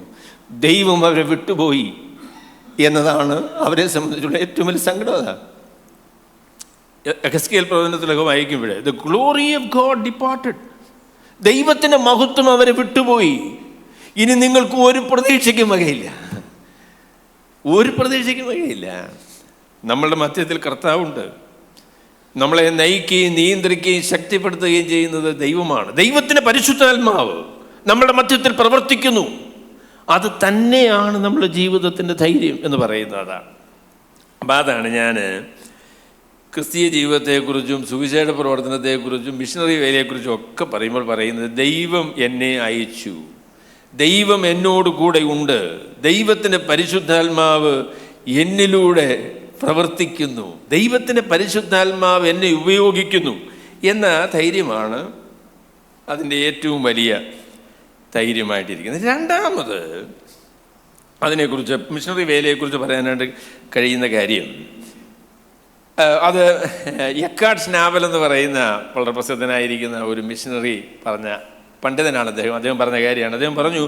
ദൈവം അവരെ വിട്ടുപോയി എന്നതാണ് അവരെ സംബന്ധിച്ചുള്ള ഏറ്റവും വലിയ സങ്കടം. അതാ എഹെസ്കേൽ പ്രവചനത്തിലൊക്കെ വായിക്കുമ്പോൾ, the glory of God departed, ദൈവത്തിൻ്റെ മഹത്വം അവരെ വിട്ടുപോയി. ഇനി നിങ്ങൾക്ക് ഒരു പ്രതീക്ഷയ്ക്കും വകയില്ല, ഒരു പ്രതീക്ഷയ്ക്കും വകയില്ല. നമ്മളുടെ മധ്യത്തിൽ കർത്താവുണ്ട്. നമ്മളെ നയിക്കുകയും നിയന്ത്രിക്കുകയും ശക്തിപ്പെടുത്തുകയും ചെയ്യുന്നത് ദൈവമാണ്. ദൈവത്തിൻ്റെ പരിശുദ്ധാത്മാവ് നമ്മളുടെ മധ്യത്തിൽ പ്രവർത്തിക്കുന്നു. അത് തന്നെയാണ് നമ്മുടെ ജീവിതത്തിൻ്റെ ധൈര്യം എന്ന് പറയുന്നത്. അതാണ്. അപ്പം അതാണ് ഞാൻ ക്രിസ്തീയ ജീവിതത്തെക്കുറിച്ചും സുവിശേഷ പ്രവർത്തനത്തെക്കുറിച്ചും മിഷണറി വേലയെക്കുറിച്ചും ഒക്കെ പറയുമ്പോൾ പറയുന്നത്, ദൈവം എന്നെ അയച്ചു, ദൈവം എന്നോട് കൂടെ ഉണ്ട്, ദൈവത്തിൻ്റെ പരിശുദ്ധാത്മാവ് എന്നിലൂടെ പ്രവർത്തിക്കുന്നു, ദൈവത്തിൻ്റെ പരിശുദ്ധാത്മാവ് എന്നെ ഉപയോഗിക്കുന്നു എന്ന ധൈര്യമാണ് അതിൻ്റെ ഏറ്റവും വലിയ ധൈര്യമായിട്ടിരിക്കുന്നത്. രണ്ടാമത് അതിനെക്കുറിച്ച്, മിഷണറി വേലയെക്കുറിച്ച് പറയാനായിട്ട് കഴിയുന്ന കാര്യം, അത് എക്കാർഡ് സ്നാവൽ എന്ന് പറയുന്ന വളരെ പ്രസിദ്ധനായിരിക്കുന്ന ഒരു മിഷണറി പറഞ്ഞ പണ്ഡിതനാണ് അദ്ദേഹം പറഞ്ഞ കാര്യമാണ്. അദ്ദേഹം പറഞ്ഞു,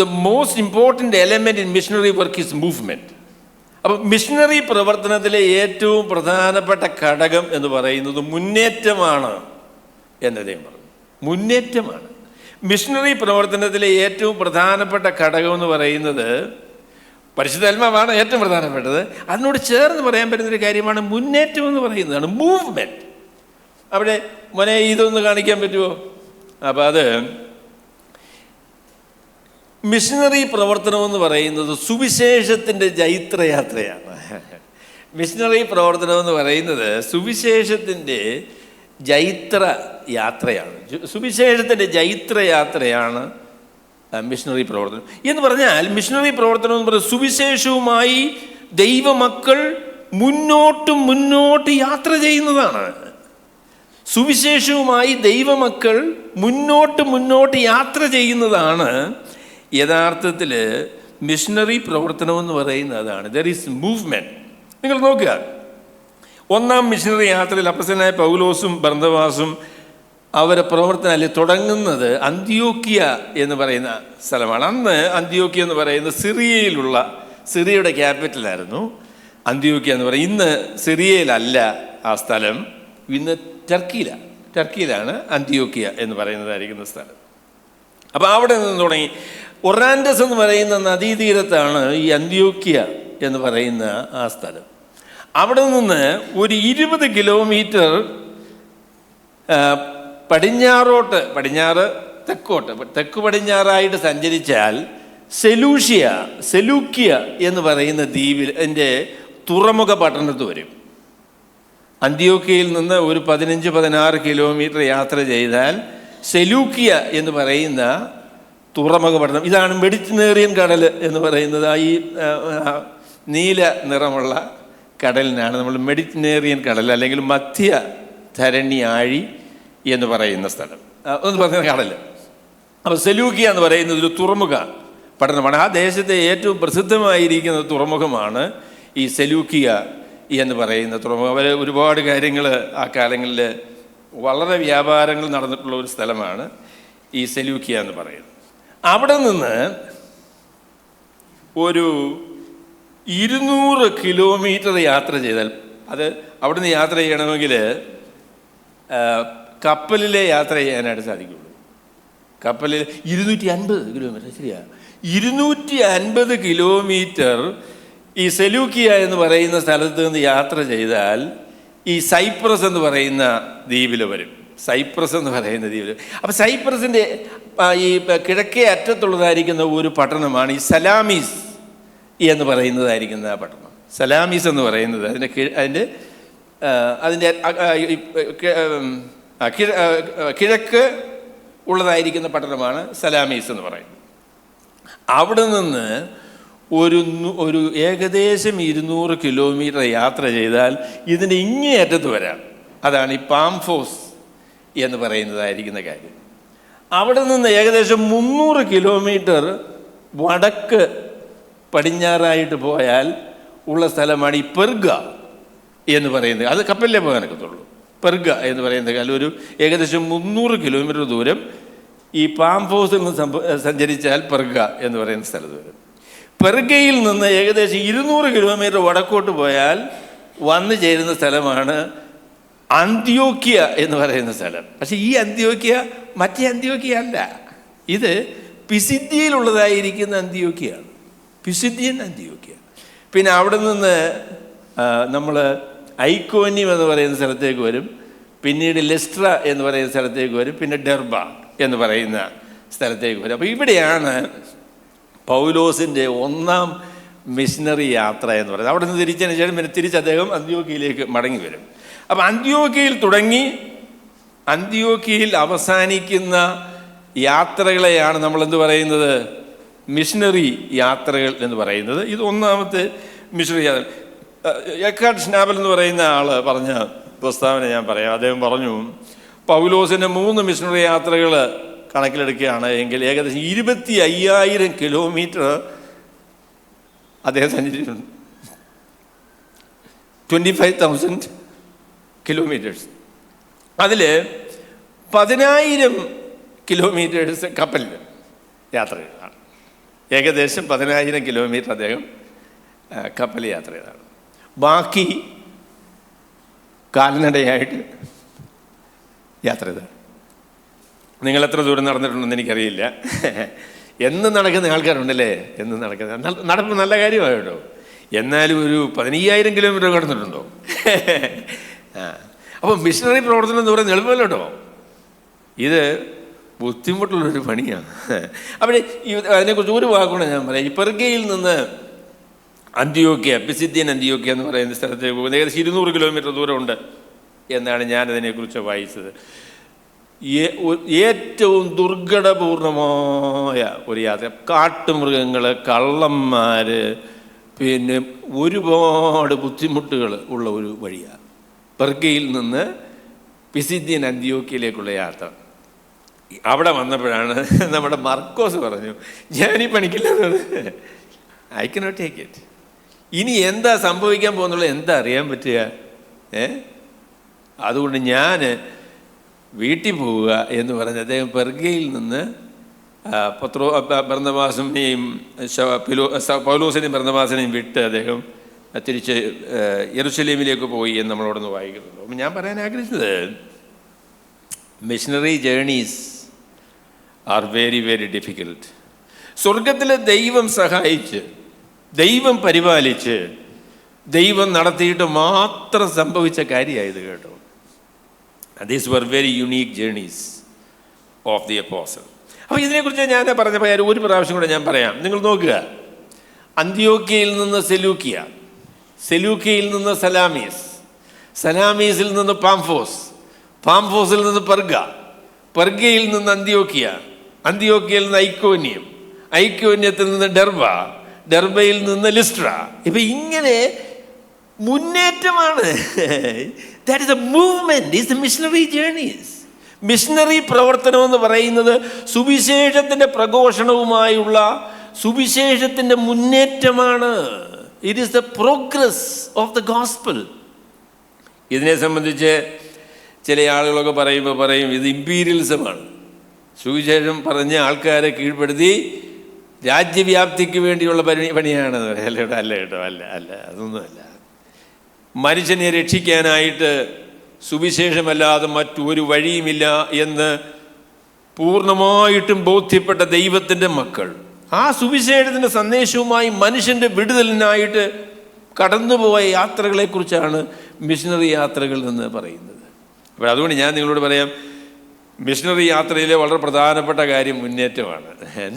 the most important element in missionary work is movement. അപ്പം മിഷണറി പ്രവർത്തനത്തിലെ ഏറ്റവും പ്രധാനപ്പെട്ട ഘടകം എന്ന് പറയുന്നത് മുന്നേറ്റമാണ് എന്ന് അദ്ദേഹം പറഞ്ഞു. മുന്നേറ്റമാണ് മിഷണറി പ്രവർത്തനത്തിലെ ഏറ്റവും പ്രധാനപ്പെട്ട ഘടകം എന്ന് പറയുന്നത്. പരിശുദ്ധാത്മാവാണ് ഏറ്റവും പ്രധാനപ്പെട്ടത്. അതിനോട് ചേർന്ന് പറയാൻ പറ്റുന്നൊരു കാര്യമാണ് മുന്നേറ്റം എന്ന് പറയുന്നതാണ്, മൂവ്മെൻറ്റ്. അവിടെ മോനെ ഇതൊന്ന് കാണിക്കാൻ പറ്റുമോ? അപ്പം അത് മിഷണറി പ്രവർത്തനം എന്ന് പറയുന്നത് സുവിശേഷത്തിൻ്റെ ജൈത്രയാത്രയാണ്. മിഷണറി പ്രവർത്തനം എന്ന് പറയുന്നത് സുവിശേഷത്തിൻ്റെ ജൈത്രയാത്രയാണ്. സുവിശേഷത്തിൻ്റെ ജൈത്രയാത്രയാണ് മിഷണറി പ്രവർത്തനം എന്ന് പറഞ്ഞാൽ. മിഷണറി പ്രവർത്തനം എന്ന് പറയുന്നത് സുവിശേഷവുമായി ദൈവമക്കൾ മുന്നോട്ട് യാത്ര ചെയ്യുന്നതാണ്. സുവിശേഷവുമായി ദൈവമക്കൾ മുന്നോട്ട് യാത്ര ചെയ്യുന്നതാണ് യഥാർത്ഥത്തിൽ മിഷണറി പ്രവർത്തനം എന്ന് പറയുന്നത്. അതാണ്, ദർ ഈസ് മൂവ്മെൻറ്റ്. നിങ്ങൾ നോക്കുക, ഒന്നാം മിഷണറി യാത്രയിൽ അപ്പോസ്തലനായ പൗലോസും ബർന്നബാസും അവരെ പ്രവർത്തനം തുടങ്ങുന്നത് അന്ത്യോക്യ എന്ന് പറയുന്ന സ്ഥലമാണ്. അന്ന് അന്ത്യോക്യ എന്ന് പറയുന്നത് സിറിയയുടെ ക്യാപിറ്റലായിരുന്നു അന്ത്യോക്യ എന്ന് പറയുന്നത്. ഇന്ന് സിറിയയിലല്ല ആ സ്ഥലം, ഇന്ന് ടർക്കിയിലാണ് അന്ത്യോക്യ എന്ന് പറയുന്നതായിരിക്കുന്ന സ്ഥലം. അപ്പോൾ അവിടെ നിന്ന് തുടങ്ങി ഒറാൻഡസ് എന്ന് പറയുന്ന നദീതീരത്താണ് ഈ അന്ത്യോക്യ എന്ന് പറയുന്ന ആ സ്ഥലം. അവിടെ നിന്ന് ഒരു 20 കിലോമീറ്റർ തെക്ക് പടിഞ്ഞാറായിട്ട് സഞ്ചരിച്ചാൽ സെലൂക്കിയ എന്ന് പറയുന്ന ദ്വീപിൽ എൻ്റെ തുറമുഖ പട്ടണത്ത് വരും. അന്ത്യോക്യയിൽ നിന്ന് ഒരു 15-16 കിലോമീറ്റർ യാത്ര ചെയ്താൽ സെലൂക്കിയ എന്ന് പറയുന്ന തുറമുഖ പട്ടണം. ഇതാണ് മെഡിറ്ററേനിയൻ കടൽ എന്ന് പറയുന്നത്. ഈ നീല നിറമുള്ള കടലിനാണ് നമ്മൾ മെഡിറ്ററേനിയൻ കടൽ അല്ലെങ്കിൽ മധ്യ ധരണി ആഴി എന്ന് പറയുന്ന സ്ഥലം എന്ന് പറയുന്ന കടൽ. അപ്പോൾ സെലൂക്കിയ എന്ന് പറയുന്നത് ഒരു തുറമുഖ പട്ടണമാണ്. ആ ദേശത്തെ ഏറ്റവും പ്രസിദ്ധമായിരിക്കുന്ന തുറമുഖമാണ് ഈ സെലൂക്കിയ എന്ന് പറയുന്ന തുറമുഖം. അവർ ഒരുപാട് കാര്യങ്ങൾ ആ കാലങ്ങളിൽ വളരെ വ്യാപാരങ്ങൾ നടന്നിട്ടുള്ള ഒരു സ്ഥലമാണ് ഈ സെലൂക്കിയ എന്ന് പറയുന്നത്. അവിടെ നിന്ന് ഒരു 200 കിലോമീറ്റർ യാത്ര ചെയ്താൽ, അത് അവിടെ നിന്ന് യാത്ര ചെയ്യണമെങ്കിൽ കപ്പലിലെ യാത്ര ചെയ്യാനായിട്ട് സാധിക്കുള്ളൂ. കപ്പലിൽ 250 കിലോമീറ്റർ, ശരിയാ, 250 കിലോമീറ്റർ ഈ സെലൂക്കിയ എന്ന് പറയുന്ന സ്ഥലത്ത് നിന്ന് യാത്ര ചെയ്താൽ ഈ സൈപ്രസ് എന്ന് പറയുന്ന ദ്വീപിൽ വരും. അപ്പോൾ സൈപ്രസിൻ്റെ ഈ കിഴക്കേ അറ്റത്തുള്ളതായിരിക്കുന്ന ഒരു പട്ടണമാണ് ഈ സലാമീസ് എന്ന് പറയുന്നതായിരിക്കുന്ന പട്ടണം. സലാമീസ് എന്ന് പറയുന്നത് അതിൻ്റെ കിഴക്ക് ഉള്ളതായിരിക്കുന്ന പട്ടണമാണ് സലാമീസ് എന്ന് പറയുന്നത്. അവിടെ നിന്ന് ഒരു ഏകദേശം 200 കിലോമീറ്റർ യാത്ര ചെയ്താൽ ഇതിൻ്റെ ഇങ്ങേയറ്റത്ത് വരാം. അതാണ് ഈ പാംഫോസ് എന്ന് പറയുന്നതായിരിക്കുന്ന കാര്യം. അവിടെ നിന്ന് ഏകദേശം 300 കിലോമീറ്റർ വടക്ക് പടിഞ്ഞാറായിട്ട് പോയാൽ ഉള്ള സ്ഥലമാണ് ഈ പെർഗ എന്ന് പറയുന്നത്. അത് കപ്പലിലേ പോകാനൊക്കത്തുള്ളൂ. പെർഗ എന്ന് പറയുന്ന കാലം ഒരു ഏകദേശം 300 കിലോമീറ്റർ ദൂരം ഈ പാംഫോസിൽ നിന്ന് സഞ്ചരിച്ചാൽ പെർഗ എന്ന് പറയുന്ന സ്ഥലത്ത് വരും. പെർഗയിൽ നിന്ന് ഏകദേശം 200 കിലോമീറ്റർ വടക്കോട്ട് പോയാൽ വന്നു ചേരുന്ന സ്ഥലമാണ് അന്ത്യോക്യ എന്ന് പറയുന്ന സ്ഥലം. പക്ഷേ ഈ അന്ത്യോക്യ മറ്റേ അന്ത്യോക്യ അല്ല, ഇത് പിസിദ്യയിലുള്ളതായിരിക്കുന്ന അന്ത്യോക്യയാണ്, പിസിദ്യൻ അന്ത്യോക്യ. പിന്നെ അവിടെ നിന്ന് നമ്മൾ ഐക്കോന്യം എന്ന് പറയുന്ന സ്ഥലത്തേക്ക് വരും, പിന്നീട് ലെസ്ട്ര എന്ന് പറയുന്ന സ്ഥലത്തേക്ക് വരും, പിന്നെ ഡെർബ എന്ന് പറയുന്ന സ്ഥലത്തേക്ക് വരും. അപ്പോൾ ഇവിടെയാണ് പൗലോസിൻ്റെ ഒന്നാം മിഷണറി യാത്ര എന്ന് പറയുന്നത്. അവിടെ നിന്ന് തിരിച്ചതിന് ശേഷം പിന്നെ തിരിച്ച് അദ്ദേഹം അന്ത്യോക്യയിലേക്ക് മടങ്ങി വരും. അപ്പം അന്ത്യോക്യയിൽ തുടങ്ങി അന്ത്യോക്യയിൽ അവസാനിക്കുന്ന യാത്രകളെയാണ് നമ്മൾ എന്ത് പറയുന്നത്? മിഷണറി യാത്രകൾ എന്ന് പറയുന്നത്. ഇത് ഒന്നാമത്തെ മിഷണറി യാത്ര. എക്കാർട്ട് ഷ്നാബൽ എന്ന് പറയുന്ന ആൾ പറഞ്ഞ പ്രസ്താവന ഞാൻ പറയാം. അദ്ദേഹം പറഞ്ഞു, പൗലോസിൻ്റെ 3 മിഷണറി യാത്രകൾ കണക്കിലെടുക്കുകയാണ് എങ്കിൽ ഏകദേശം 25,000 കിലോമീറ്റർ അദ്ദേഹം സഞ്ചരിച്ചിട്ടുണ്ട്. 25,000 കിലോമീറ്റേഴ്സ്. അതിൽ 10,000 കിലോമീറ്റേഴ്സ് കപ്പലിൽ യാത്രകളാണ്. ഏകദേശം 10,000 കിലോമീറ്റർ അദ്ദേഹം കപ്പൽ യാത്ര ചെയ്തതാണ്. ബാക്കി കാൽനടയായിട്ട് യാത്ര ചെയ്തതാണ്. നിങ്ങൾ എത്ര ദൂരം നടന്നിട്ടുണ്ടെന്ന് എനിക്കറിയില്ല. എന്നും നടക്കുന്ന ആൾക്കാരുണ്ടല്ലേ, എന്നും നടക്കുന്ന നടപ്പ് നല്ല കാര്യമാണ് കേട്ടോ. എന്നാലും ഒരു 15,000 കിലോമീറ്റർ കടന്നിട്ടുണ്ടോ? അപ്പം മിഷണറി പ്രവർത്തനം എന്ന് പറയുന്നത് എളുപ്പമല്ല കേട്ടോ. ഇത് ബുദ്ധിമുട്ടുള്ളൊരു പണിയാണ്. അവിടെ അതിനെക്കുറിച്ച് ഒരു വാക്കുകൂടെ ഞാൻ പറയാം. ഈ പെർഗയിൽ നിന്ന് അന്ത്യോക്യ, പിസിദ്ധ്യൻ അന്ത്യോക്യ എന്ന് പറയുന്ന സ്ഥലത്തേക്ക് പോകുന്നത് ഏകദേശം 200 കിലോമീറ്റർ ദൂരമുണ്ട് എന്നാണ് ഞാനതിനെക്കുറിച്ച് വായിച്ചത്. ഏറ്റവും ദുർഘടപൂർണമായ ഒരു യാത്ര. കാട്ടുമൃഗങ്ങൾ, കള്ളന്മാർ, പിന്നെ ഒരുപാട് ബുദ്ധിമുട്ടുകൾ ഉള്ള ഒരു വഴിയാണ് പെർഗയിൽ നിന്ന് പിസിദ്ധ്യൻ അന്ത്യോക്യയിലേക്കുള്ള യാത്ര. അവിടെ വന്നപ്പോഴാണ് നമ്മുടെ മർക്കോസ് പറഞ്ഞു, ഞാനീ പണിക്കില്ലെന്നത്. I cannot take it. ഇനി എന്താ സംഭവിക്കാൻ പോകുന്നുള്ളത് എന്താ അറിയാൻ പറ്റുക? അതുകൊണ്ട് ഞാൻ വീട്ടിൽ പോവുക എന്ന് പറഞ്ഞ് അദ്ദേഹം പെർഗയിൽ നിന്ന് ബർന്നബാസിനെയും പൗലോസിനെയും ബർന്നബാസിനെയും വിട്ട് അദ്ദേഹം തിരിച്ച് യെരുശലേമിലേക്ക് പോയി എന്ന് നമ്മളോട് നിന്ന് വായിക്കുന്നുണ്ട്. അപ്പം ഞാൻ പറയാൻ ആഗ്രഹിച്ചത്, missionary journeys are very very difficult. സ്വർഗത്തിലെ ദൈവം സഹായിച്ച്, ദൈവം പരിപാലിച്ച്, ദൈവം നടത്തിയിട്ട് മാത്രം സംഭവിച്ച കാര്യമായത് കേട്ടോ. These were very unique journeys of the apostle. അപ്പോൾ ഇതിനെക്കുറിച്ച് ഞാൻ പറഞ്ഞപ്പോൾ ഒരു പ്രാവശ്യം കൂടെ ഞാൻ പറയാം. നിങ്ങൾ നോക്കുക, അന്ത്യോക്യയിൽ നിന്ന് സെലൂക്കിയ, സെലൂക്കിയയിൽ നിന്ന് സലാമീസ്, സലാമീസിൽ നിന്ന് പാംഫോസ്, പാംഫോസിൽ നിന്ന് പെർഗ, പെർഗയിൽ നിന്ന് അന്ത്യോക്യ, അന്ത്യോക്യയിൽ നിന്ന് ഐക്കോന്യം, ഐക്കോന്യത്തിൽ നിന്ന് ഡെർബ, ഡെർബയിൽ നിന്ന് ലിസ്ട്ര. ഇപ്പം ഇങ്ങനെ മുന്നേറ്റമാണ്. That is A movement, is a missionary journeys. Missionary പ്രവർത്തനം എന്ന് പറയുന്നത് സുവിശേഷത്തിൻ്റെ പ്രഘോഷണവുമായുള്ള സുവിശേഷത്തിൻ്റെ മുന്നേറ്റമാണ്. It is the progress of the gospel. ഇതിനെ സംബന്ധിച്ച് ചില ആളുകളൊക്കെ പറയും ഇത് ഇമ്പീരിയലിസമാണ്. സുവിശേഷം പറഞ്ഞ ആൾക്കാരെ കീഴ്പ്പെടുത്തി രാജ്യവ്യാപ്തിക്ക് വേണ്ടിയുള്ള പണിയാണെന്ന് പറയാം. അല്ല കേട്ടോ, അല്ല അല്ല, അതൊന്നുമല്ല. മനുഷ്യനെ രക്ഷിക്കാനായിട്ട് സുവിശേഷമല്ലാതെ മറ്റൊരു വഴിയുമില്ല എന്ന് പൂർണ്ണമായിട്ടും ബോധ്യപ്പെട്ട ദൈവത്തിൻ്റെ മക്കൾ ആ സുവിശേഷത്തിൻ്റെ സന്ദേശവുമായി മനുഷ്യൻ്റെ വിടുതലിനായിട്ട് കടന്നുപോയ യാത്രകളെക്കുറിച്ചാണ് മിഷണറി യാത്രകൾ എന്ന് പറയുന്നത്. അപ്പോൾ അതുകൊണ്ട് ഞാൻ നിങ്ങളോട് പറയാം, മിഷണറി യാത്രയിലെ വളരെ പ്രധാനപ്പെട്ട കാര്യം മുന്നേറ്റമാണ്.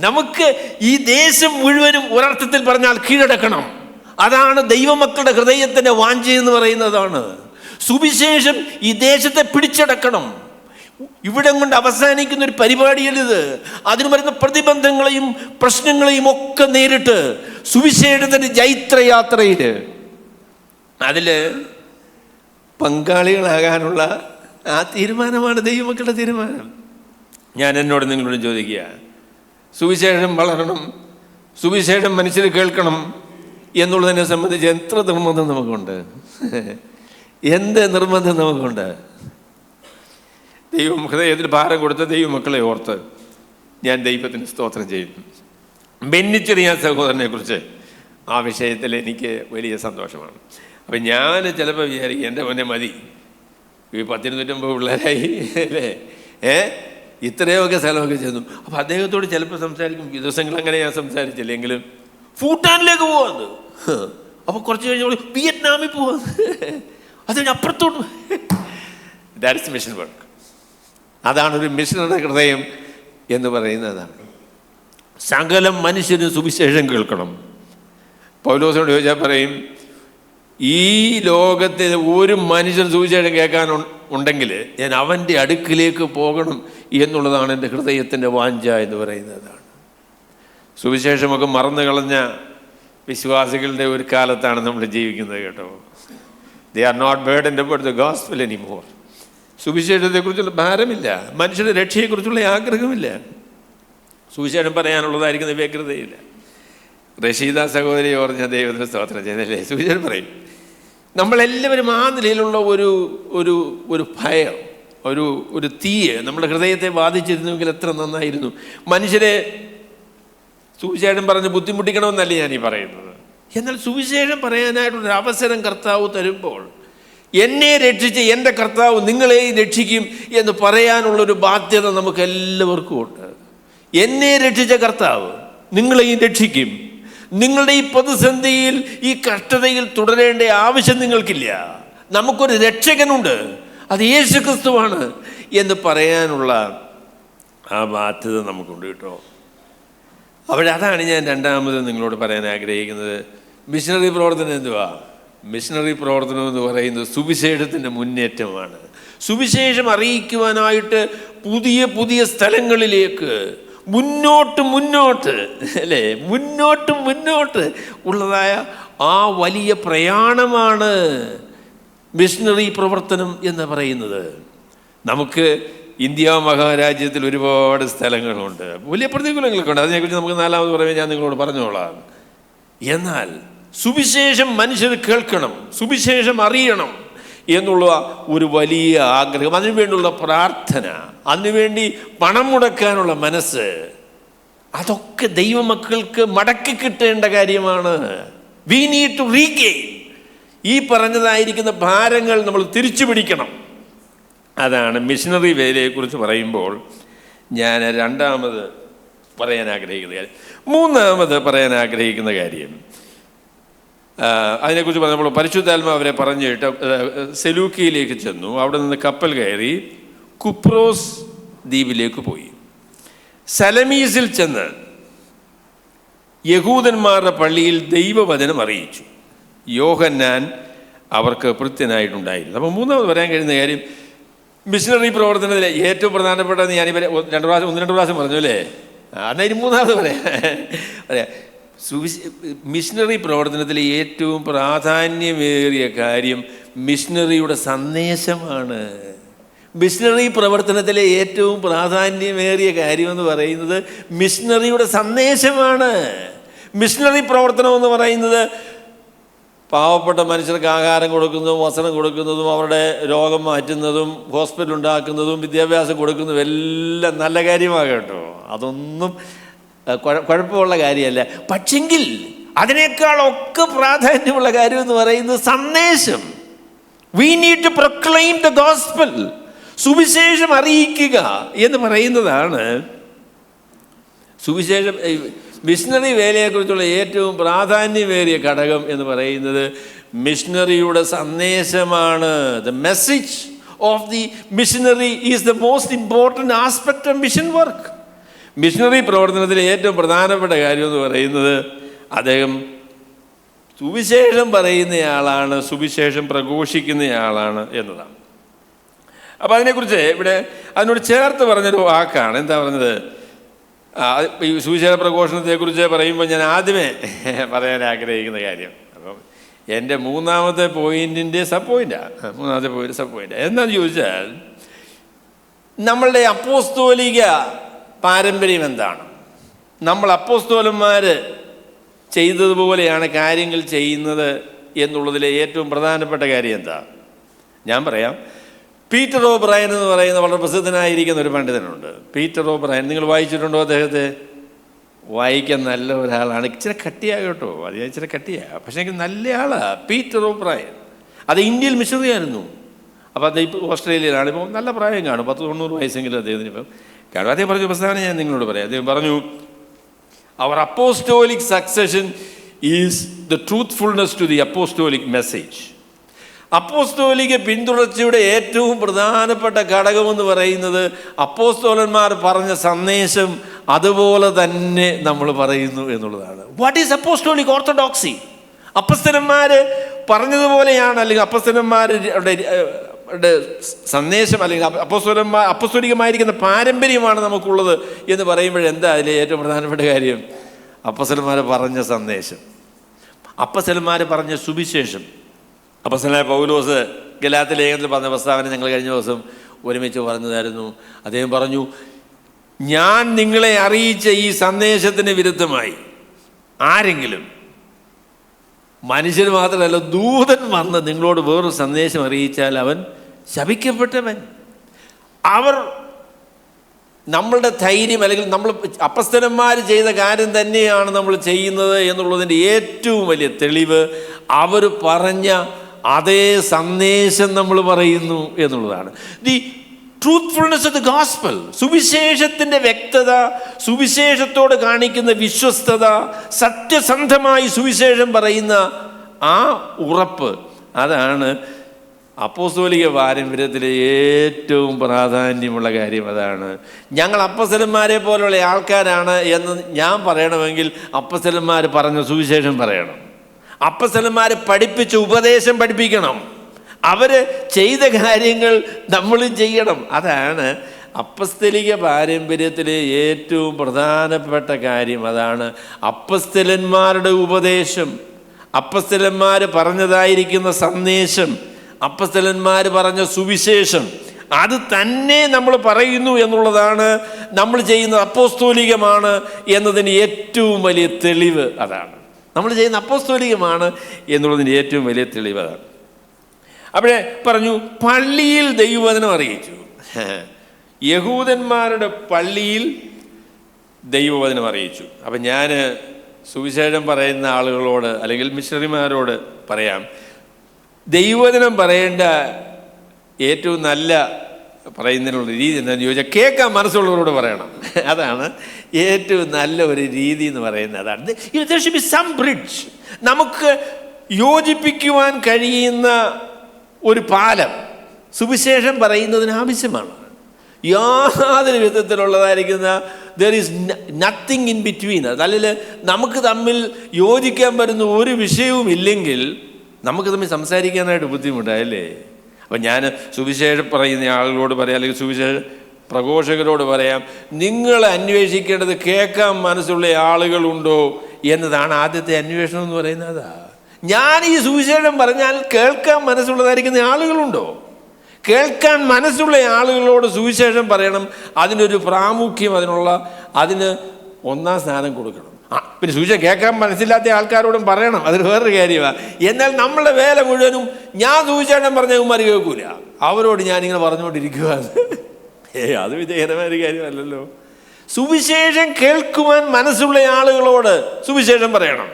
നമുക്ക് ഈ ദേശം മുഴുവനും ഒരർത്ഥത്തിൽ പറഞ്ഞാൽ കീഴടക്കണം. അതാണ് ദൈവമക്കളുടെ ഹൃദയത്തിൻ്റെ വാഞ്ച എന്ന് പറയുന്നതാണ്. സുവിശേഷം ഈ ദേശത്തെ പിടിച്ചടക്കണം. ഇവിടം കൊണ്ട് അവസാനിക്കുന്ന ഒരു പരിപാടിയല്ലിത്. അതിന് വരുന്ന പ്രതിബന്ധങ്ങളെയും പ്രശ്നങ്ങളെയും ഒക്കെ നേരിട്ട് സുവിശേഷത്തിൻ്റെ ജൈത്രയാത്രയിൽ അതിൽ പങ്കാളികളാകാനുള്ള ആ തീരുമാനമാണ് ദൈവമക്കളുടെ തീരുമാനം. ഞാൻ എന്നോട് നിങ്ങളോട് ചോദിക്കുക, സുവിശേഷം വളരണം, സുവിശേഷം മനുഷ്യർ കേൾക്കണം എന്നുള്ളതിനെ സംബന്ധിച്ച് എത്ര നിർബന്ധം നമുക്കുണ്ട്? എന്ത് നിർബന്ധം നമുക്കുണ്ട്? ദൈവം ഹൃദയത്തിൽ ഭാരം കൊടുത്ത ദൈവമക്കളെ ഓർത്ത് ഞാൻ ദൈവത്തിന് സ്തോത്രം ചെയ്യുന്നു. ബെന്നിച്ചെറിയ സഹോദരനെ കുറിച്ച് ആ വിഷയത്തിൽ എനിക്ക് വലിയ സന്തോഷമാണ്. അപ്പം ഞാൻ ചിലപ്പോൾ വിചാരിക്കും, എൻ്റെ മുന്നേ മതി, ഈ 150 പിള്ളേരായി അല്ലേ, ഇത്രയൊക്കെ സ്ഥലമൊക്കെ ചെന്നു. അപ്പം അദ്ദേഹത്തോട് ചിലപ്പോൾ സംസാരിക്കും. ദിവസങ്ങൾ അങ്ങനെ ഞാൻ സംസാരിച്ചില്ലെങ്കിലും ഭൂട്ടാനിലേക്ക് പോവാന്ന്, അപ്പോൾ കുറച്ച് കഴിഞ്ഞ വിയറ്റ്നാമിൽ പോവാന്ന്, അത് കഴിഞ്ഞ് അപ്പുറത്തോട്ട്. That's mission work. അതാണ് ഒരു മിഷനറി ഹൃദയം എന്ന് പറയുന്നതാണ്. സകല മനുഷ്യന് സുവിശേഷം കേൾക്കണം. പൗലോസിനോട് ചോദിച്ചാൽ പറയും, ഈ ലോകത്തിൽ ഒരു മനുഷ്യൻ സുവിശേഷം കേൾക്കാൻ ഉണ്ടെങ്കിൽ ഞാൻ അവൻ്റെ അടുക്കിലേക്ക് പോകണം എന്നുള്ളതാണ് എൻ്റെ ഹൃദയത്തിൻ്റെ വാഞ്ച എന്ന് പറയുന്നതാണ്. സുവിശേഷമൊക്കെ മറന്നു കളഞ്ഞ വിശ്വാസികളുടെ ഒരു കാലത്താണ് നമ്മൾ ജീവിക്കുന്നത് കേട്ടോ. They are not burdened about the gospel anymore. സുവിശേഷത്തെക്കുറിച്ചുള്ള ഭാരമില്ല, മനുഷ്യരുടെ രക്ഷയെക്കുറിച്ചുള്ള ആഗ്രഹമില്ല, സുവിശേഷം പറയാനുള്ളതായിരിക്കുന്ന വ്യഗ്രതയില്ല. റഷീദ സഹോദരി ഓർഞ്ഞ ദൈവത്തിന് സ്തോത്രം ചെയ്തല്ലേ. സുവിശേഷം പറയും. നമ്മളെല്ലാവരും ആ നിലയിലുള്ള ഒരു ഒരു ഒരു ഭയം, ഒരു തീയ് നമ്മുടെ ഹൃദയത്തെ ബാധിച്ചിരുന്നുവെങ്കിൽ എത്ര നന്നായിരുന്നു. മനുഷ്യരെ സുവിശേഷം പറഞ്ഞ് ബുദ്ധിമുട്ടിക്കണമെന്നല്ല ഞാനീ പറയുന്നത്. എന്നാൽ സുവിശേഷം പറയാനായിട്ടൊരു അവസരം കർത്താവ് തരുമ്പോൾ, എന്നെ രക്ഷിച്ച എൻ്റെ കർത്താവ് നിങ്ങളെയും രക്ഷിക്കും എന്ന് പറയാനുള്ളൊരു ബാധ്യത നമുക്ക് എല്ലാവർക്കും ഉണ്ട്. എന്നെ രക്ഷിച്ച കർത്താവ് നിങ്ങളെയും രക്ഷിക്കും. നിങ്ങളുടെ ഈ പ്രതിസന്ധിയിൽ, ഈ കഷ്ടതയിൽ തുടരേണ്ട ആവശ്യം നിങ്ങൾക്കില്ല. നമുക്കൊരു രക്ഷകനുണ്ട്, അത് യേശു ക്രിസ്തുവാണ് എന്ന് പറയാനുള്ള ആ ബാധ്യത നമുക്കുണ്ട് കേട്ടോ. അതാണ് ഞാൻ രണ്ടാമത് നിങ്ങളോട് പറയാൻ ആഗ്രഹിക്കുന്നത്. മിഷണറി പ്രവർത്തനം എന്തുവാ? മിഷണറി പ്രവർത്തനം എന്ന് പറയുന്നത് സുവിശേഷത്തിൻ്റെ മുന്നേറ്റമാണ്. സുവിശേഷം അറിയിക്കുവാനായിട്ട് പുതിയ പുതിയ സ്ഥലങ്ങളിലേക്ക് മുന്നോട്ട് അല്ലേ, മുന്നോട്ട് ഉള്ളതായ ആ വലിയ പ്രയാണമാണ് മിഷണറി പ്രവർത്തനം എന്ന് പറയുന്നത്. നമുക്ക് ഇന്ത്യ മഹാരാജ്യത്തിൽ ഒരുപാട് സ്ഥലങ്ങളുണ്ട്, വലിയ പ്രതികൂലങ്ങളൊക്കെ ഉണ്ട്. അതിനെക്കുറിച്ച് നമുക്ക് നാലാമത് പറയുമ്പോൾ ഞാൻ നിങ്ങളോട് പറഞ്ഞോളാം. എന്നാൽ സുവിശേഷം മനുഷ്യർ കേൾക്കണം, സുവിശേഷം അറിയണം എന്നുള്ള ഒരു വലിയ ആഗ്രഹം, അതിനുവേണ്ടിയുള്ള പ്രാർത്ഥന, അതിനുവേണ്ടി പണം മുടക്കാനുള്ള മനസ്സ്, അതൊക്കെ ദൈവമക്കൾക്ക് മടക്കി കിട്ടേണ്ട കാര്യമാണ്. We need to regain. ഈ പറഞ്ഞതായിരിക്കുന്ന ഭാരങ്ങൾ നമ്മൾ തിരിച്ചു പിടിക്കണം. അതാണ് മിഷണറി വേലയെക്കുറിച്ച് പറയുമ്പോൾ ഞാൻ രണ്ടാമത് പറയാൻ ആഗ്രഹിക്കുന്ന കാര്യം. മൂന്നാമത് പറയാൻ ആഗ്രഹിക്കുന്ന കാര്യം, അതിനെക്കുറിച്ച് പറഞ്ഞപ്പോൾ പരിശുദ്ധാത്മാവ് അവരെ പറഞ്ഞിട്ട് സെലൂക്കിയിലേക്ക് ചെന്നു. അവിടെ നിന്ന് കപ്പൽ കയറി കുപ്രോസ് ദ്വീപിലേക്ക് പോയി. സലമീസിൽ ചെന്ന് യഹൂദന്മാരുടെ പള്ളിയിൽ ദൈവവചനം അറിയിച്ചു. യോഹന്നാൻ അവർക്ക് ഭൃത്യനായിട്ടുണ്ടായിരുന്നു. അപ്പോൾ മൂന്നാമത് പറയാൻ കഴിയുന്ന കാര്യം, മിഷണറി പ്രവർത്തനത്തിലെ ഏറ്റവും പ്രധാനപ്പെട്ടത് ഞാൻ ഒന്ന് രണ്ട് പ്രാവശ്യം പറഞ്ഞു അല്ലേ. അന്നേരം മൂന്നാമത് പറയാം. മിഷണറി പ്രവർത്തനത്തിലെ ഏറ്റവും പ്രാധാന്യമേറിയ കാര്യം മിഷണറിയുടെ സന്ദേശമാണ്. മിഷണറി പ്രവർത്തനത്തിലെ ഏറ്റവും പ്രാധാന്യമേറിയ കാര്യമെന്ന് പറയുന്നത് മിഷണറിയുടെ സന്ദേശമാണ്. മിഷണറി പ്രവർത്തനം എന്ന് പറയുന്നത് പാവപ്പെട്ട മനുഷ്യർക്ക് ആഹാരം കൊടുക്കുന്നതും വസ്ത്രം കൊടുക്കുന്നതും അവരുടെ രോഗം മാറ്റുന്നതും ഹോസ്പിറ്റൽ ഉണ്ടാക്കുന്നതും വിദ്യാഭ്യാസം കൊടുക്കുന്നതും എല്ലാം നല്ല കാര്യമാണ് കേട്ടോ. അതൊന്നും കുഴപ്പമുള്ള കാര്യമല്ല. പക്ഷെങ്കിൽ അതിനേക്കാളൊക്കെ പ്രാധാന്യമുള്ള കാര്യം എന്ന് പറയുന്നത് സന്ദേശം. We need to proclaim the gospel. സുവിശേഷം അറിയിക്കുക എന്ന് പറയുന്നതാണ് സുവിശേഷം. മിഷണറി വേലയെക്കുറിച്ചുള്ള ഏറ്റവും പ്രാധാന്യമേറിയ ഘടകം എന്ന് പറയുന്നത് മിഷണറിയുടെ സന്ദേശമാണ്. The message of the missionary is the most important aspect of mission work. മിഷണറി പ്രവർത്തനത്തിലെ ഏറ്റവും പ്രധാനപ്പെട്ട കാര്യം എന്ന് പറയുന്നത് അദ്ദേഹം സുവിശേഷം പറയുന്നയാളാണ്, സുവിശേഷം പ്രഘോഷിക്കുന്നയാളാണ് എന്നതാണ്. അപ്പോൾ അതിനെക്കുറിച്ച് ഇവിടെ അതിനോട് ചേർത്ത് പറഞ്ഞൊരു വാക്കാണ്. എന്താ പറഞ്ഞത്? ഈ സുവിശേഷ പ്രഘോഷണത്തെക്കുറിച്ച് പറയുമ്പോൾ ഞാൻ ആദ്യമേ പറയാൻ ആഗ്രഹിക്കുന്ന കാര്യം, അപ്പം എൻ്റെ മൂന്നാമത്തെ പോയിൻറ്റിൻ്റെ സബ് പോയിൻ്റ് എന്താണെന്ന് ചോദിച്ചാൽ, നമ്മളുടെ അപ്പോസ്തോലിക പാരമ്പര്യം എന്താണ്? നമ്മൾ അപ്പോസ്തോലന്മാർ ചെയ്തതുപോലെയാണ് കാര്യങ്ങൾ ചെയ്യുന്നത് എന്നുള്ളതിലെ ഏറ്റവും പ്രധാനപ്പെട്ട കാര്യം എന്താ? ഞാൻ പറയാം. പീറ്റർ ഓബ്രയൻ എന്ന് പറയുന്ന വളരെ പ്രസിദ്ധനായിരിക്കുന്ന ഒരു പണ്ഡിതനുണ്ട്. പീറ്റർ ഓബ്രയൻ, നിങ്ങൾ വായിച്ചിട്ടുണ്ടോ അദ്ദേഹത്തെ? വായിക്കാൻ നല്ല ഒരാളാണ്. ഇച്ചിരി കട്ടിയാണ് കേട്ടോ, അത് ഇച്ചിരി കട്ടിയാണ്, പക്ഷേ എനിക്ക് നല്ല ആളാണ് പീറ്റർ ഓബ്രയൻ. അത് ഇന്ത്യയിൽ മിഷണറി ആയിരുന്നു. അപ്പോൾ അത് ഇപ്പോൾ ഓസ്ട്രേലിയയിലാണ്. ഇപ്പോൾ നല്ല പ്രായം കാണും, 90 വയസ്സെങ്കിലും അദ്ദേഹത്തിന് ഇപ്പം കാണും. അദ്ദേഹം പറഞ്ഞ പ്രസ്താവന ഞാൻ നിങ്ങളോട് പറയാം. അദ്ദേഹം പറഞ്ഞു, അവർ apostolic succession is the truthfulness to the apostolic message. അപ്പോസ്തോലിക പിന്തുടർച്ചയുടെ ഏറ്റവും പ്രധാനപ്പെട്ട ഘടകമെന്ന് പറയുന്നത് അപ്പോസ്തോലന്മാർ പറഞ്ഞ സന്ദേശം അതുപോലെ തന്നെ നമ്മൾ പറയുന്നു എന്നുള്ളതാണ്. What is apostolic orthodoxy? അപ്പസ്തലന്മാർ പറഞ്ഞതുപോലെയാണ്, അല്ലെങ്കിൽ അപ്പസ്തലന്മാരുടെ സന്ദേശം അല്ലെങ്കിൽ അപ്പസ്തോലികമായിരിക്കുന്ന പാരമ്പര്യമാണ് നമുക്കുള്ളത് എന്ന് പറയുമ്പോഴെന്താ അതിലെ ഏറ്റവും പ്രധാനപ്പെട്ട കാര്യം? അപ്പസ്തലന്മാർ പറഞ്ഞ സന്ദേശം, അപ്പസ്തലന്മാർ പറഞ്ഞ സുവിശേഷം. അപ്പസ്തലനായ പൗലോസ് ഗലാത്യ ലേഖനത്തിൽ പറഞ്ഞ പ്രസ്താവന ഞങ്ങൾ കഴിഞ്ഞ ദിവസം ഒരുമിച്ച് പറഞ്ഞതായിരുന്നു. അദ്ദേഹം പറഞ്ഞു, ഞാൻ നിങ്ങളെ അറിയിച്ച ഈ സന്ദേശത്തിന് വിരുദ്ധമായി ആരെങ്കിലും, മനുഷ്യർ മാത്രമല്ല ദൂതൻ വന്ന് നിങ്ങളോട് വേറൊരു സന്ദേശം അറിയിച്ചാൽ അവൻ ശപിക്കപ്പെട്ടവൻ. അവർ നമ്മളുടെ ധൈര്യം അല്ലെങ്കിൽ നമ്മൾ അപ്പസ്തലന്മാർ ചെയ്ത കാര്യം തന്നെയാണ് നമ്മൾ ചെയ്യുന്നത് എന്നുള്ളതിൻ്റെ ഏറ്റവും വലിയ തെളിവ് അവർ പറഞ്ഞ അതേ സന്ദേശം നമ്മൾ പറയുന്നു എന്നുള്ളതാണ്. The truthfulness of the gospel, സുവിശേഷത്തിൻ്റെ വ്യക്തത, സുവിശേഷത്തോട് കാണിക്കുന്ന വിശ്വസ്തത, സത്യസന്ധമായി സുവിശേഷം പറയുന്ന ആ ഉറപ്പ്, അതാണ് അപ്പോസ്തോലിക പാരമ്പര്യത്തിലെ ഏറ്റവും പ്രാധാന്യമുള്ള കാര്യം. അതാണ് ഞങ്ങൾ അപ്പസ്തലന്മാരെ പോലുള്ള ആൾക്കാരാണ് എന്ന് ഞാൻ പറയണമെങ്കിൽ അപ്പസ്തലന്മാർ പറഞ്ഞ സുവിശേഷം പറയണം, അപ്പസ്തലന്മാർ പഠിപ്പിച്ച ഉപദേശം പഠിപ്പിക്കണം, അവർ ചെയ്ത കാര്യങ്ങൾ നമ്മളും ചെയ്യണം. അതാണ് അപ്പസ്തലിക പാരമ്പര്യത്തിലെ ഏറ്റവും പ്രധാനപ്പെട്ട കാര്യം. അതാണ് അപ്പസ്തലന്മാരുടെ ഉപദേശം, അപ്പസ്തലന്മാർ പറഞ്ഞതായിരിക്കുന്ന സന്ദേശം, അപ്പസ്തലന്മാർ പറഞ്ഞ സുവിശേഷം, അത് തന്നെ നമ്മൾ പറയുന്നു എന്നുള്ളതാണ് നമ്മൾ ചെയ്യുന്നത് അപ്പോസ്തോലികമാണ് എന്നതിന് ഏറ്റവും വലിയ തെളിവ്. അതാണ് നമ്മൾ ചെയ്യുന്ന അപ്പോസ്തോലികമാണ് എന്നുള്ളതിന് ഏറ്റവും വലിയ തെളിവ്. അതാണ്. അവിടെ പറഞ്ഞു പള്ളിയിൽ ദൈവവചനം അറിയിച്ചു. യഹൂദന്മാരുടെ പള്ളിയിൽ ദൈവവചനം അറിയിച്ചു. അപ്പം ഞാൻ സുവിശേഷം പറയുന്ന ആളുകളോട് അല്ലെങ്കിൽ മിഷണറിമാരോട് പറയാം, ദൈവവചനം പറയേണ്ട ഏറ്റവും നല്ല പറയുന്നതിനുള്ള രീതി എന്താണെന്ന് ചോദിച്ചാൽ കേൾക്കാൻ മനസ്സുള്ളവരോട് പറയണം. അതാണ് ഏറ്റവും നല്ല ഒരു രീതി എന്ന് പറയുന്നത്. അതാണ് there should be some bridge. നമുക്ക് യോജിപ്പിക്കുവാൻ കഴിയുന്ന ഒരു പാലം സുവിശേഷം പറയുന്നതിന് ആവശ്യമാണ്. യാതൊരു വിധത്തിലുള്ളതായിരിക്കുന്ന there is nothing in between. അതല്ലെങ്കിൽ നമുക്ക് തമ്മിൽ യോജിക്കാൻ പറ്റുന്ന ഒരു വിഷയവും ഇല്ലെങ്കിൽ നമുക്ക് തമ്മിൽ സംസാരിക്കാനായിട്ട് ബുദ്ധിമുട്ടായല്ലേ. അപ്പം ഞാൻ സുവിശേഷം പറയുന്ന ആളുകളോട് പറയാം, അല്ലെങ്കിൽ സുവിശേഷ പ്രഘോഷകരോട് പറയാം, നിങ്ങൾ അന്വേഷിക്കേണ്ടത് കേൾക്കാൻ മനസ്സുള്ള ആളുകളുണ്ടോ എന്നതാണ് ആദ്യത്തെ അന്വേഷണം എന്ന് പറയുന്നത്. ഞാൻ ഈ സുവിശേഷം പറഞ്ഞാൽ കേൾക്കാൻ മനസ്സുള്ളതായിരിക്കുന്ന ആളുകളുണ്ടോ? കേൾക്കാൻ മനസ്സുള്ള ആളുകളോട് സുവിശേഷം പറയണം. അതിനൊരു പ്രാമുഖ്യം, അതിന് ഒന്നാം സ്ഥാനം കൊടുക്കണം. പിന്നെ സുവിശേഷം കേൾക്കാൻ മനസ്സില്ലാത്ത ആൾക്കാരോടും പറയണം, അതൊരു വേറൊരു കാര്യമാണ്. എന്നാൽ നമ്മളുടെ വേല മുഴുവനും ഞാൻ സുവിശേഷം പറഞ്ഞ ഉമ്മാർ കേൾക്കൂല, അവരോട് ഞാനിങ്ങനെ പറഞ്ഞുകൊണ്ടിരിക്കുകയാണ്. അത് വിജയകരമായ ഒരു കാര്യമല്ലല്ലോ. സുവിശേഷം കേൾക്കുവാൻ മനസ്സുള്ള ആളുകളോട് സുവിശേഷം പറയണം.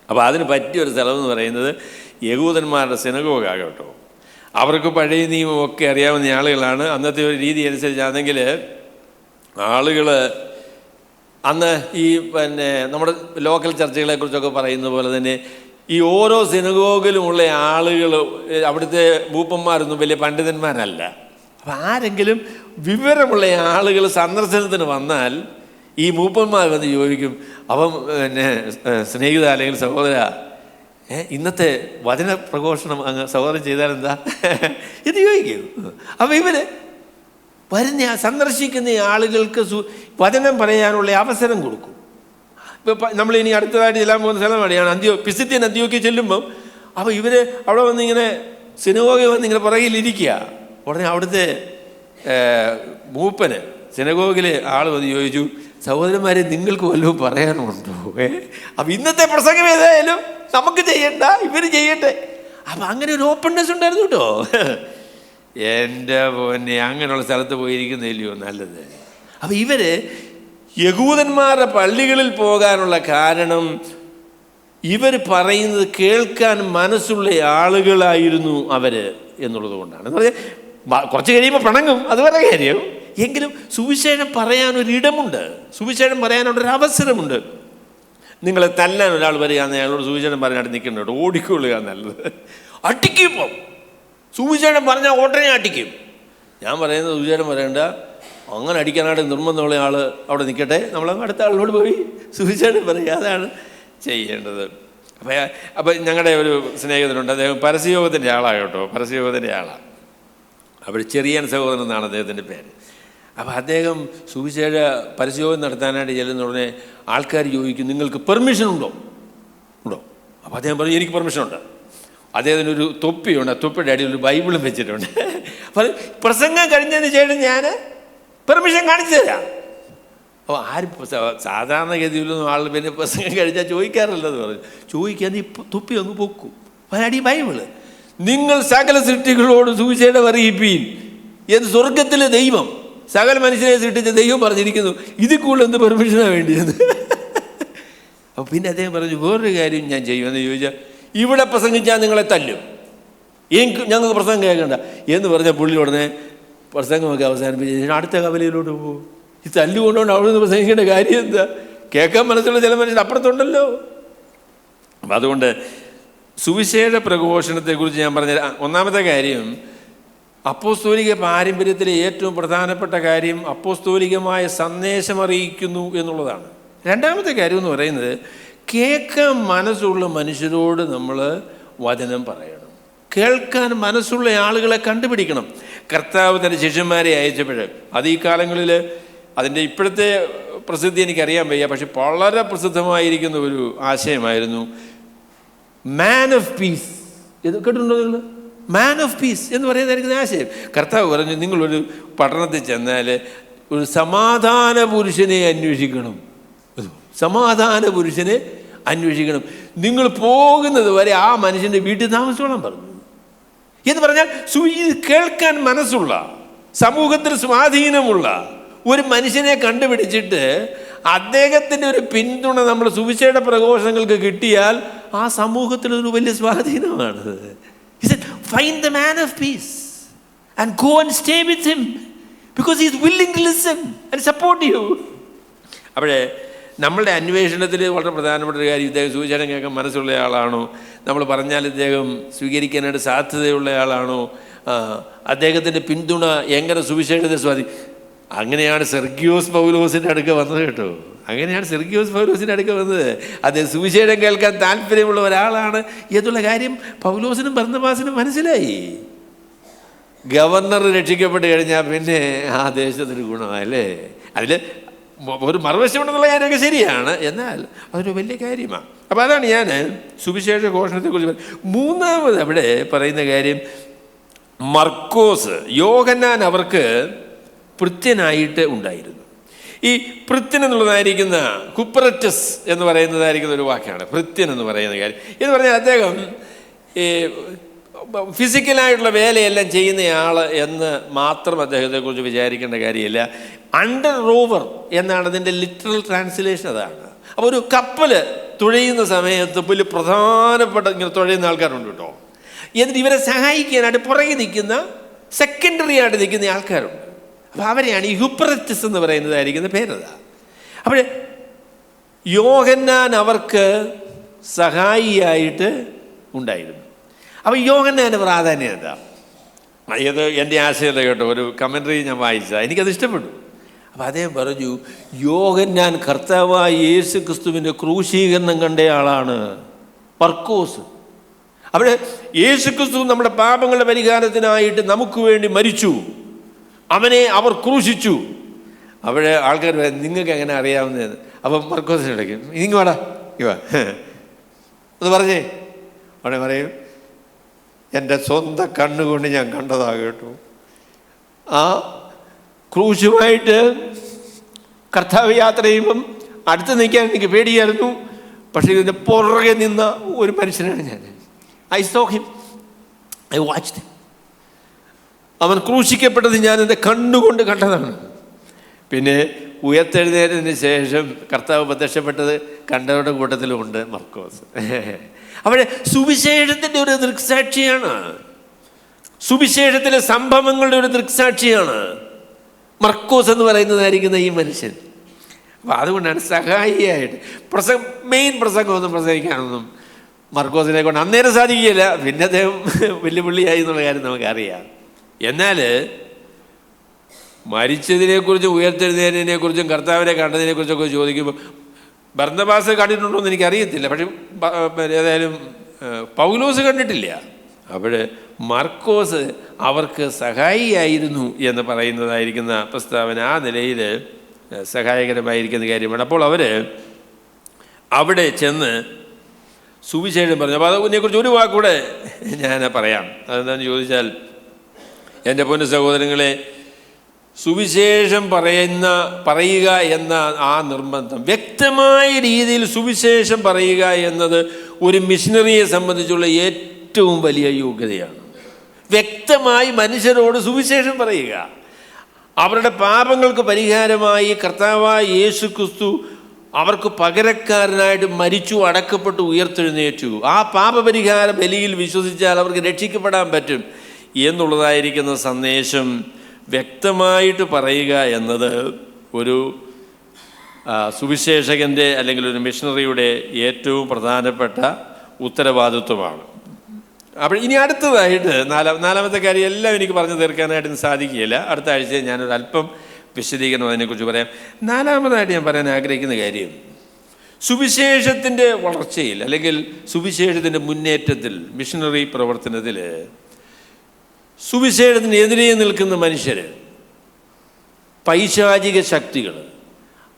അപ്പോൾ അതിന് പറ്റിയൊരു സ്ഥലമെന്ന് പറയുന്നത് യഹൂദന്മാരുടെ സിനഗോഗാകട്ടോ. അവർക്ക് പഴയ നിയമമൊക്കെ അറിയാവുന്ന ആളുകളാണ്. അന്നത്തെ ഒരു രീതി അനുസരിച്ചാണെങ്കിൽ ആളുകൾ അന്ന് ഈ നമ്മുടെ ലോക്കൽ ചർച്ചകളെക്കുറിച്ചൊക്കെ പറയുന്ന പോലെ തന്നെ ഈ ഓരോ സിനഗോഗിലുമുള്ള ആളുകൾ അവിടുത്തെ മൂപ്പന്മാരൊന്നും വലിയ പണ്ഡിതന്മാരല്ല. അപ്പം ആരെങ്കിലും വിവരമുള്ള ആളുകൾ സന്ദർശനത്തിന് വന്നാൽ ഈ മൂപ്പന്മാർ വന്ന് ചോദിക്കും, അപ്പം സ്നേഹിത അല്ലെങ്കിൽ സഹോദര, ഇന്നത്തെ വചന പ്രഘോഷണം അങ്ങ് സഹോദരൻ ചെയ്താൽ എന്താ ഇത് ചോദിക്കും. അപ്പം ഇവര് വരുന്ന സന്ദർശിക്കുന്ന ആളുകൾക്ക് വചനം പറയാനുള്ള അവസരം കൊടുക്കും. ഇപ്പം നമ്മളിനി അടുത്തതായിട്ട് ചെല്ലാൻ പോകുന്ന സ്ഥലമാണ് പിസിദ്ധ്യൻ അന്ത്യോക്യ ചെല്ലുമ്പം, അപ്പോൾ ഇവർ അവിടെ വന്നിങ്ങനെ സിനഗോഗിൽ വന്നിങ്ങനെ പുറകിലിരിക്കുക. ഉടനെ അവിടുത്തെ മൂപ്പന് സിനഗോഗിലെ ആൾ വന്ന് ചോദിച്ചു, സഹോദരന്മാരെ നിങ്ങൾക്ക് വല്ലതും പറയാനുണ്ടോ? അപ്പം ഇന്നത്തെ പ്രസംഗം ഏതായാലും നമുക്ക് ചെയ്യണ്ട, ഇവർ ചെയ്യട്ടെ. അപ്പം അങ്ങനെ ഒരു ഓപ്പൺനെസ് ഉണ്ടായിരുന്നു കേട്ടോ. എൻ്റെ പൊന്നെ, അങ്ങനെയുള്ള സ്ഥലത്ത് പോയിരിക്കുന്നില്ലയോ നല്ലത്. അപ്പം ഇവർ യഹൂദന്മാരുടെ പള്ളികളിൽ പോകാനുള്ള കാരണം ഇവർ പറയുന്നത് കേൾക്കാൻ മനസ്സുള്ള ആളുകളായിരുന്നു അവർ എന്നുള്ളത് കൊണ്ടാണ്. എന്ന് പറഞ്ഞാൽ കുറച്ച് കഴിയുമ്പോൾ പിണങ്ങും, അത് വേറെ കാര്യം. എങ്കിലും സുവിശേഷം പറയാനൊരിടമുണ്ട്, സുവിശേഷം പറയാനുള്ളൊരു അവസരമുണ്ട്. നിങ്ങളെ തല്ലാൻ ഒരാൾ വരികയാണെന്ന് അയാളോട് സുവിശേഷം പറയാനായിട്ട് നിൽക്കുന്നുണ്ട്, ഓടിക്കൊള്ളുക നല്ലത്. അടിക്കുമ്പം സുവിശേഷം പറഞ്ഞാൽ ഉടനെ അടിക്കും. ഞാൻ പറയുന്നത് സുവിശേഷം പറയണ്ട, അങ്ങനെ അടിക്കാനായിട്ട് നിർബന്ധമുള്ള ആൾ അവിടെ നിൽക്കട്ടെ, നമ്മളങ്ങ് അടുത്ത ആളിനോട് പോയി സുവിശേഷം പറയുക, അതാണ് ചെയ്യേണ്ടത്. അപ്പം ഞങ്ങളുടെ ഒരു സ്നേഹിതനുണ്ട്, അദ്ദേഹം പരസ്യയോഗത്തിൻ്റെ ആളാണ് കേട്ടോ, പരസ്യയോഗത്തിൻ്റെ ആളാണ്. അപ്പോൾ ചെറിയാൻ സഹോദരൻ എന്നാണ് അദ്ദേഹത്തിൻ്റെ പേര്. അപ്പോൾ അദ്ദേഹം സുവിശേഷ പരസ്യയോഗം നടത്താനായിട്ട് ചെല്ലുന്ന ഉടനെ ആൾക്കാർ ചോദിക്കും, നിങ്ങൾക്ക് പെർമിഷൻ ഉണ്ടോ? അപ്പോൾ അദ്ദേഹം പറഞ്ഞു, എനിക്ക് പെർമിഷനുണ്ട്. അദ്ദേഹത്തിനൊരു തൊപ്പിയുണ്ട്, ആ തൊപ്പിയുടെ അടിയിൽ ഒരു ബൈബിളും വെച്ചിട്ടുണ്ട്. അപ്പോൾ പ്രസംഗം കഴിഞ്ഞതിന് ശേഷം ഞാൻ പെർമിഷൻ കാണിച്ചു തരാം. അപ്പോൾ ആരും സാധാരണഗതിയിലൊന്നും ആൾ പിന്നെ പ്രസംഗം കഴിച്ചാൽ ചോദിക്കാറില്ലെന്ന് പറഞ്ഞു. ചോദിക്കാൻ ഈ തൊപ്പി ഒന്ന് പൊക്കും, അടി ബൈബിള്, നിങ്ങൾ സകല സൃഷ്ടികളോട് സുവിശേഷം അറിയിപ്പീൻ എന്ന് സ്വർഗത്തിലെ ദൈവം സകല മനുഷ്യനെ സൃഷ്ടിച്ച ദൈവം പറഞ്ഞിരിക്കുന്നു, ഇതിൽ കൂടുതൽ എന്ത് പെർമിഷനാണ് വേണ്ടിയെന്ന്. അപ്പോൾ പിന്നെ അദ്ദേഹം പറഞ്ഞു, വേറൊരു കാര്യം ഞാൻ ചെയ്യുമെന്ന് ചോദിച്ചാൽ, ഇവിടെ പ്രസംഗിച്ചാൽ നിങ്ങളെ തല്ലും, ഞങ്ങൾക്ക് പ്രസംഗം കേൾക്കണ്ട എന്ന് പറഞ്ഞ പുള്ളി ഉടനെ പ്രസംഗമൊക്കെ അവസാനിപ്പിച്ച് അടുത്ത കവലയിലോട്ട് പോകും. ഈ തല്ലുകൊണ്ടുകൊണ്ട് അവിടെ നിന്ന് പ്രസംഗിക്കേണ്ട കാര്യം എന്താ? കേൾക്കാൻ മനസ്സുള്ള ചില മനുഷ്യർ അപ്പുറത്തുണ്ടല്ലോ. അപ്പം അതുകൊണ്ട് സുവിശേഷ പ്രഘോഷണത്തെക്കുറിച്ച് ഞാൻ പറഞ്ഞ ഒന്നാമത്തെ കാര്യം, അപ്പോസ്തോലിക പാരമ്പര്യത്തിലെ ഏറ്റവും പ്രധാനപ്പെട്ട കാര്യം അപ്പോസ്തോലികമായ സന്ദേശം അറിയിക്കുന്നു എന്നുള്ളതാണ്. രണ്ടാമത്തെ കാര്യം എന്ന് പറയുന്നത്, കേൾക്കാൻ മനസ്സുള്ള മനുഷ്യരോട് നമ്മൾ വചനം പറയണം. കേൾക്കാൻ മനസ്സുള്ള ആളുകളെ കണ്ടുപിടിക്കണം. കർത്താവ് തൻ്റെ ശിഷ്യന്മാരെ അയച്ചപ്പോൾ, അത് ഈ കാലങ്ങളിൽ അതിൻ്റെ ഇപ്പോഴത്തെ പ്രസിദ്ധി എനിക്കറിയാൻ വയ്യ, പക്ഷെ വളരെ പ്രസിദ്ധമായിരിക്കുന്ന ഒരു ആശയമായിരുന്നു മാൻ ഓഫ് പീസ്. ഇത് കേട്ടിട്ടുണ്ടോ നിങ്ങൾ? മാൻ ഓഫ് പീസ് എന്ന് പറയുന്നതായിരിക്കുന്ന ആശയം. കർത്താവ് പറഞ്ഞു, നിങ്ങളൊരു പട്ടണത്തിൽ ചെന്നാൽ ഒരു സമാധാന പുരുഷനെ അന്വേഷിക്കണം. സമാധാന പുരുഷനെ അന്വേഷിക്കണം. നിങ്ങൾ പോകുന്നത് വരെ ആ മനുഷ്യൻ്റെ വീട്ടിൽ താമസിച്ചോളാൻ പറഞ്ഞു. എന്ന് പറഞ്ഞാൽ കേൾക്കാൻ മനസ്സുള്ള, സമൂഹത്തിൽ സ്വാധീനമുള്ള ഒരു മനുഷ്യനെ കണ്ടുപിടിച്ചിട്ട് അദ്ദേഹത്തിൻ്റെ ഒരു പിന്തുണ നമ്മൾ സുവിശേഷ പ്രഘോഷങ്ങൾക്ക് കിട്ടിയാൽ ആ സമൂഹത്തിലൊരു വലിയ സ്വാധീനമാണ്. He said, find the man of peace and go and stay with him because he is willing to listen and support you. അപ്പോഴേ നമ്മളുടെ അന്വേഷണത്തിൽ വളരെ പ്രധാനപ്പെട്ട ഒരു കാര്യം, ഇദ്ദേഹം സുവിശേഷം കേൾക്കാൻ മനസ്സുള്ള ആളാണോ, നമ്മൾ പറഞ്ഞാൽ ഇദ്ദേഹം സ്വീകരിക്കാനായിട്ട് സാധ്യതയുള്ള ആളാണോ, അദ്ദേഹത്തിൻ്റെ പിന്തുണ എങ്ങനെ സുവിശേഷത്തെ അങ്ങനെയാണ് സെർഗ്യോസ് പൗലോസിൻ്റെ അടുക്ക വന്നത് കേട്ടോ. അങ്ങനെയാണ് സെർഗ്യോസ് പൗലോസിൻ്റെ അടുക്ക വന്നത്. അദ്ദേഹം സുവിശേഷം കേൾക്കാൻ താല്പര്യമുള്ള ഒരാളാണ് എന്നുള്ള കാര്യം പൗലോസിനും ബർന്നബാസിനും മനസ്സിലായി. ഗവർണർ രക്ഷിക്കപ്പെട്ട് കഴിഞ്ഞാൽ പിന്നെ ആ ദേശത്തിന് ഗുണമല്ലേ. അതിൽ ഒരു മറുവശമുണ്ടെന്നുള്ള കാര്യമൊക്കെ ശരിയാണ്, എന്നാൽ അതൊരു വലിയ കാര്യമാണ്. അപ്പോൾ അതാണ് ഞാൻ സുവിശേഷ ഘോഷണത്തെക്കുറിച്ച്. മൂന്നാമത് അവിടെ പറയുന്ന കാര്യം, മർക്കോസ്, യോഹന്നാൻ അവർക്ക് ഭൃത്യനായിട്ട് ഉണ്ടായിരുന്നു. ഈ ഭൃത്യൻ എന്നുള്ളതായിരിക്കുന്ന കുപ്രറ്റസ് എന്ന് പറയുന്നതായിരിക്കുന്ന ഒരു വാക്കാണ് ഭൃത്യൻ എന്ന് പറയുന്ന കാര്യം. എന്ന് പറഞ്ഞാൽ അദ്ദേഹം ഈ ഫിസിക്കലായിട്ടുള്ള വേലയെല്ലാം ചെയ്യുന്നയാൾ എന്ന് മാത്രം അദ്ദേഹത്തെക്കുറിച്ച് വിചാരിക്കേണ്ട കാര്യമില്ല. അണ്ടർ റോവർ എന്നാണ് അതിൻ്റെ ലിറ്ററൽ ട്രാൻസ്ലേഷൻ. അതാണ്. അപ്പോൾ ഒരു കപ്പൽ തുഴയുന്ന സമയത്ത് വലിയ പ്രധാനപ്പെട്ട ഇങ്ങനെ തുഴയുന്ന ആൾക്കാരുണ്ട് കേട്ടോ. എന്നിട്ട് ഇവരെ സഹായിക്കാനായിട്ട് പുറകെ നിൽക്കുന്ന സെക്കൻഡറി ആയിട്ട് നിൽക്കുന്ന ആൾക്കാരുണ്ട്. അപ്പോൾ അവരെയാണ് ഈ ഹ്യൂപ്പററ്റിസ് എന്ന് പറയുന്നതായിരിക്കുന്ന പേരതാ. അപ്പോൾ യോഹന്നാൻ അവർക്ക് സഹായിയായിട്ട് ഉണ്ടായിരുന്നു. അപ്പോൾ യോഹന്നാൻ്റെ പ്രാധാന്യം എന്താ? ഇത് എൻ്റെ ആശയമല്ല കേട്ടോ, ഒരു കമൻട്രി ഞാൻ വായിച്ചതാണ്, എനിക്കത് ഇഷ്ടപ്പെട്ടു. അപ്പോൾ അദ്ദേഹം പറഞ്ഞു, യോഹന്നാൻ കർത്താവായ യേശു ക്രിസ്തുവിൻ്റെ ക്രൂശീകരണം കണ്ടയാളാണ്. മർക്കോസ് അവിടെ യേശു ക്രിസ്തു നമ്മുടെ പാപങ്ങളുടെ പരിഹാരത്തിനായിട്ട് നമുക്ക് വേണ്ടി മരിച്ചു, അവനെ അവർ ക്രൂശിച്ചു. അവിടെ ആൾക്കാർ നിങ്ങൾക്ക് എങ്ങനെ അറിയാവുന്നതെന്ന്. അപ്പം മർക്കോസിനെ ഇടയ്ക്കും, ഇങ്ങ് വാടാ ഇവാ ഒന്ന് പറഞ്ഞേ. അവിടെ പറയും, എൻ്റെ സ്വന്തം കണ്ണുകൊണ്ട് ഞാൻ കണ്ടതാ കേട്ടു. ആ ക്രൂശുമായിട്ട് കർത്താവ് യാത്ര ചെയ്യുമ്പം അടുത്ത് നിൽക്കാൻ എനിക്ക് പേടിയായിരുന്നു, പക്ഷേ ഇതിൻ്റെ പുറകെ നിന്ന ഒരു മനുഷ്യനാണ് ഞാൻ. I saw him, I watched him. അവൻ ക്രൂശിക്കപ്പെട്ടത് ഞാൻ എൻ്റെ കണ്ണുകൊണ്ട് കണ്ടതാണ്. പിന്നെ ഉയർത്തെഴുന്നേറ്റതിന് ശേഷം കർത്താവ് പ്രത്യക്ഷപ്പെട്ടത് കണ്ടവരുടെ കൂട്ടത്തിലുമുണ്ട് മർക്കോസ്. അവിടെ സുവിശേഷത്തിൻ്റെ ഒരു ദൃക്സാക്ഷിയാണ്, സുവിശേഷത്തിലെ സംഭവങ്ങളുടെ ഒരു ദൃക്സാക്ഷിയാണ് മർക്കോസ് എന്ന് പറയുന്നതായിരിക്കുന്ന ഈ മനുഷ്യൻ. അപ്പോൾ അതുകൊണ്ടാണ് സഹായിയായിട്ട് മെയിൻ പ്രസംഗമൊന്നും പ്രസംഗിക്കാനൊന്നും മർക്കോസിനെ കൊണ്ട് അന്നേരം സാധിക്കുകയില്ല. പിന്നെ അദ്ദേഹം വലിയ പുള്ളിയായി എന്നുള്ള കാര്യം നമുക്കറിയാം. എന്നാൽ മരിച്ചതിനെക്കുറിച്ചും ഉയർത്തെഴുന്നേറ്റതിനെക്കുറിച്ചും കർത്താവിനെ കണ്ടതിനെക്കുറിച്ചൊക്കെ ചോദിക്കുമ്പോൾ ബർന്നബാസ് കണ്ടിട്ടുണ്ടോ എന്ന് എനിക്കറിയത്തില്ല, പക്ഷേ ഏതായാലും പൗലോസ് കണ്ടിട്ടില്ല. അപ്പോൾ മർക്കോസ് അവർക്ക് സഹായിയായിരുന്നു എന്ന് പറയുന്നതായിരിക്കുന്ന പ്രസ്താവന ആ നിലയിൽ സഹായകരമായിരിക്കുന്ന കാര്യമാണ്. അപ്പോൾ അവർ അവിടെ ചെന്ന് സുവിശേഷം പറഞ്ഞു. അപ്പോൾ അതിനെക്കുറിച്ച് ഒരു വാക്കൂടെ ഞാൻ പറയാം. അതെന്താണെന്ന് ചോദിച്ചാൽ, എൻ്റെ പൊന്നു സഹോദരങ്ങളെ, സുവിശേഷം പറയുക എന്ന ആ നിർബന്ധം, വ്യക്തമായ രീതിയിൽ സുവിശേഷം പറയുക എന്നത് ഒരു മിഷനറിയെ സംബന്ധിച്ചുള്ള ഏറ്റവും വലിയ യോഗ്യതയാണ്. വ്യക്തമായി മനുഷ്യരോട് സുവിശേഷം പറയുക. അവരുടെ പാപങ്ങൾക്ക് പരിഹാരമായി കർത്താവായ യേശു ക്രിസ്തു അവർക്ക് പകരക്കാരനായിട്ട് മരിച്ചു, അടക്കപ്പെട്ടു, ഉയർത്തെഴുന്നേറ്റു. ആ പാപപരിഹാര ബലിയിൽ വിശ്വസിച്ചാൽ അവർക്ക് രക്ഷിക്കപ്പെടാൻ പറ്റും എന്നുള്ളതായിരിക്കുന്ന സന്ദേശം വ്യക്തമായിട്ട് പറയുക എന്നത് ഒരു സുവിശേഷകൻ്റെ അല്ലെങ്കിൽ ഒരു മിഷണറിയുടെ ഏറ്റവും പ്രധാനപ്പെട്ട ഉത്തരവാദിത്വമാണ്. അപ്പോൾ ഇനി അടുത്തതായിട്ട് നാലാമത്തെ കാര്യം എല്ലാം എനിക്ക് പറഞ്ഞു തീർക്കാനായിട്ട് സാധിക്കുകയില്ല. അടുത്ത ആഴ്ച ഞാനൊരു അല്പം വിശദീകരണം അതിനെക്കുറിച്ച് പറയാം. നാലാമതായിട്ട് ഞാൻ പറയാൻ ആഗ്രഹിക്കുന്ന കാര്യം, സുവിശേഷത്തിൻ്റെ വളർച്ചയിൽ അല്ലെങ്കിൽ സുവിശേഷത്തിൻ്റെ മുന്നേറ്റത്തിൽ, മിഷണറി പ്രവർത്തനത്തിൽ സുവിശേഷത്തിനെതിരെ നിൽക്കുന്ന മനുഷ്യർ, പൈശാചിക ശക്തികൾ,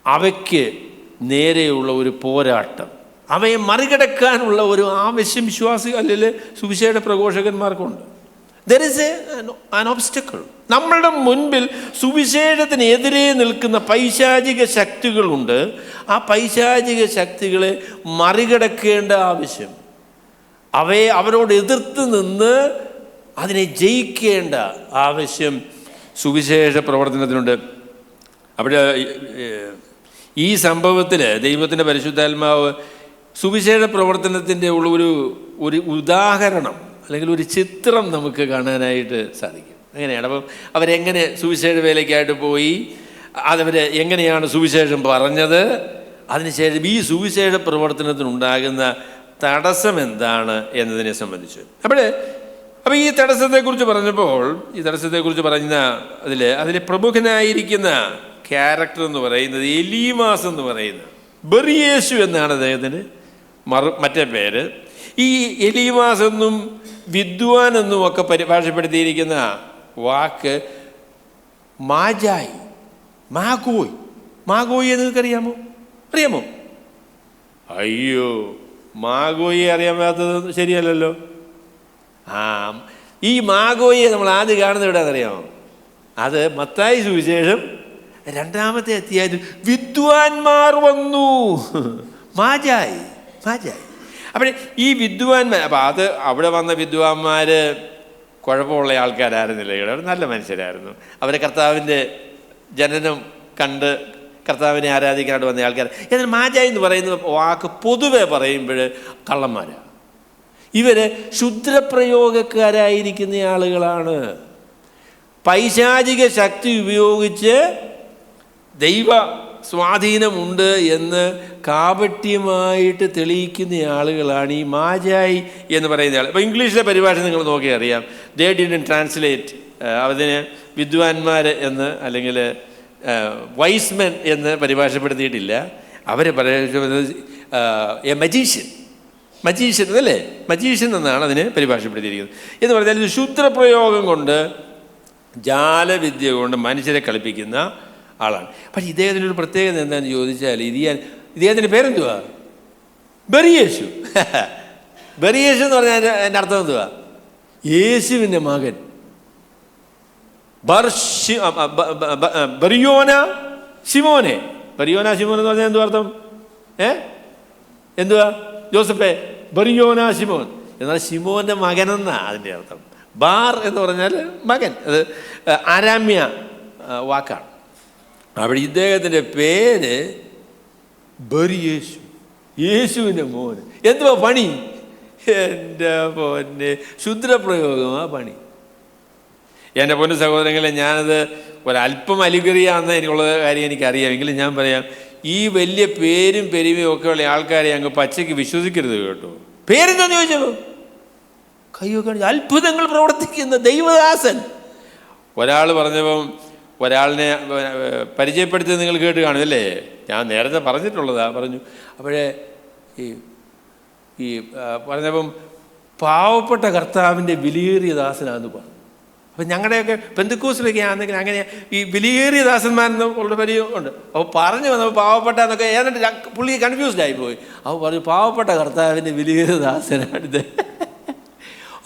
അവയ്ക്ക് നേരെയുള്ള ഒരു പോരാട്ടം, അവയെ മറികടക്കാനുള്ള ഒരു ആവശ്യം വിശ്വാസി അല്ലെങ്കിൽ സുവിശേഷ പ്രഘോഷകന്മാർക്കുണ്ട്. There is an obstacle. നമ്മളുടെ മുൻപിൽ സുവിശേഷത്തിനെതിരെ നിൽക്കുന്ന പൈശാചിക ശക്തികളുണ്ട്. ആ പൈശാചിക ശക്തികളെ മറികടക്കേണ്ട ആവശ്യം, അവരോട് എതിർത്ത് നിന്ന് അതിനെ ജയിക്കേണ്ട ആവശ്യം സുവിശേഷ പ്രവർത്തനത്തിനുണ്ട്. അവിടെ ഈ സംഭവത്തിൽ ദൈവത്തിൻ്റെ പരിശുദ്ധാത്മാവ് സുവിശേഷ പ്രവർത്തനത്തിൻ്റെ ഉള്ള ഒരു ഉദാഹരണം അല്ലെങ്കിൽ ഒരു ചിത്രം നമുക്ക് കാണാനായിട്ട് സാധിക്കും. അങ്ങനെയാണ്. അപ്പം അവരെങ്ങനെ സുവിശേഷ വേലയ്ക്കായിട്ട് പോയി, അതവർ എങ്ങനെയാണ് സുവിശേഷം പറഞ്ഞത്, അതിനുശേഷം ഈ സുവിശേഷ പ്രവർത്തനത്തിനുണ്ടാകുന്ന തടസ്സം എന്താണ് എന്നതിനെ സംബന്ധിച്ച്. അപ്പോൾ ഈ തടസ്സത്തെക്കുറിച്ച് പറഞ്ഞ അതിൽ പ്രമുഖനായിരിക്കുന്ന ക്യാരക്ടർ എന്ന് പറയുന്നത് എലീമാസ് എന്ന് പറയുന്ന, ബറിയേശു എന്നാണ് അദ്ദേഹത്തിന് മറ്റേ പേര്. ഈ എലീമാസ് എന്നും വിദ്വാൻ എന്നും ഒക്കെ പരിഭാഷപ്പെടുത്തിയിരിക്കുന്ന വാക്ക് മാഗോയി എന്ന് അറിയാമോ? അയ്യോ, മാഗോയെ അറിയാൻ പറ്റാത്തത് ശരിയല്ലല്ലോ. ഈ മാഗോയെ നമ്മൾ ആദ്യം കാണുന്നത് എവിടെയാണെന്നറിയാമോ? അത് മത്തായി സുവിശേഷം 2-ാമത്തെ അധ്യായത്തിൽ വിദ്വാൻമാർ വന്നു. മാജായി. അപ്പോൾ ഈ വിദ്വാൻമാർ, അപ്പം അത് അവിടെ വന്ന വിദ്വാൻമാർ കുഴപ്പമുള്ള ആൾക്കാരായിരുന്നില്ല. ഇവിടെ നല്ല മനുഷ്യരായിരുന്നു. അവർ കർത്താവിൻ്റെ ജനനം കണ്ട് കർത്താവിനെ ആരാധിക്കാനായിട്ട് വന്ന ആൾക്കാർ. എന്നാൽ മാജായി എന്ന് പറയുന്ന വാക്ക് പൊതുവെ പറയുമ്പോൾ കള്ളന്മാരാണ്. ഇവര് ക്ഷുദ്രപ്രയോഗക്കാരായിരിക്കുന്ന ആളുകളാണ്. പൈശാചിക ശക്തി ഉപയോഗിച്ച് ദൈവ സ്വാധീനമുണ്ട് എന്ന് കാപട്യമായിട്ട് തെളിയിക്കുന്ന ആളുകളാണ് ഈ മാജായി എന്ന് പറയുന്ന ആൾ. ഇപ്പോൾ ഇംഗ്ലീഷിലെ പരിഭാഷ നിങ്ങൾ നോക്കിയാൽ അറിയാം. ദേ ഡിഡ്ന്റ് ട്രാൻസ്ലേറ്റ് അതിന് വിദ്വാൻമാർ എന്ന് അല്ലെങ്കിൽ വൈസ്മെൻ എന്ന് പരിഭാഷപ്പെടുത്തിയിട്ടില്ല. അവരെ പറയുന്നത് എ മജീഷ്യൻ അതല്ലേ, മജീഷ്യൻ എന്നാണ് അതിനെ പരിഭാഷപ്പെടുത്തിയിരിക്കുന്നത്. എന്ന് പറഞ്ഞാൽ ഇത് ക്ഷുദ്രപ്രയോഗം കൊണ്ട്, ജാലവിദ്യ കൊണ്ട് മനുഷ്യരെ കളിപ്പിക്കുന്ന ആളാണ്. പക്ഷേ ഇദ്ദേഹത്തിൻ്റെ ഒരു പ്രത്യേകത എന്താണെന്ന് ചോദിച്ചാൽ, ഇദ്ദേഹത്തിൻ്റെ പേരെന്തുവാ? ബറിയേശു. ബറിയേശു എന്ന് പറഞ്ഞാൽ എൻ്റെ അർത്ഥം എന്തുവാ? യേശുവിൻ്റെ മകൻ. ബറിയോന ശിമോൻ എന്ന് പറഞ്ഞാൽ എന്തുവാ അർത്ഥം? എന്തുവാ ജോസഫേ? ബറിയോന ശിമോൻ എന്നാൽ ശിമോൻ്റെ മകനെന്നാണ് അതിൻ്റെ അർത്ഥം. ബാർ എന്ന് പറഞ്ഞാൽ മകൻ, അത് ആരാമ്യ വാക്കാണ്. അവിടെ ഇദ്ദേഹത്തിൻ്റെ പേര് ബറിയേശു, യേശുവിൻ്റെ മോൻ. എന്തുവാ പണി? എൻ്റെ പൊന്നെ, ക്ഷുദ്രപ്രയോഗമാ പണി. എൻ്റെ പൊന്നു സഹോദരങ്ങളെ, ഞാനത് ഒരല്പം അലിഗറിയാന്ന് എനിക്കുള്ള കാര്യം എനിക്കറിയാം. എങ്കിലും ഞാൻ പറയാം, ഈ വലിയ പേരും പെരുമയും ഒക്കെ ഉള്ള ആൾക്കാരെ അങ്ങ് പച്ചയ്ക്ക് വിശ്വസിക്കരുത് കേട്ടോ. പേരെന്താന്ന് ചോദിച്ചോ? കയ്യൊക്കെ അത്ഭുതങ്ങൾ പ്രവർത്തിക്കുന്ന ദൈവദാസൻ. ഒരാൾ പറഞ്ഞപ്പം ഒരാളിനെ പരിചയപ്പെടുത്തി നിങ്ങൾ കേട്ട് കാണും അല്ലേ? ഞാൻ നേരത്തെ പറഞ്ഞിട്ടുള്ളതാ പറഞ്ഞു. അപ്പോഴേ ഈ പറഞ്ഞപ്പം പാവപ്പെട്ട കർത്താവിൻ്റെ വിലയേറിയ ദാസനാന്ന് പറഞ്ഞു. അപ്പം ഞങ്ങളുടെയൊക്കെ പെന്തക്കോസ്തിലൊക്കെ ആണെങ്കിൽ അങ്ങനെ ഈ വിലയേറിയ ദാസന്മാരെന്ന് ഉള്ള പരിചയമുണ്ട്. അപ്പോൾ പറഞ്ഞു വന്നപ്പോൾ പാവപ്പെട്ട എന്നൊക്കെ ഏതാണ്ട് പുള്ളി കൺഫ്യൂസ്ഡ് ആയിപ്പോയി. അപ്പോൾ പറഞ്ഞു പാവപ്പെട്ട കർത്താവിൻ്റെ വിലയേറിയ ദാസനാണിത്.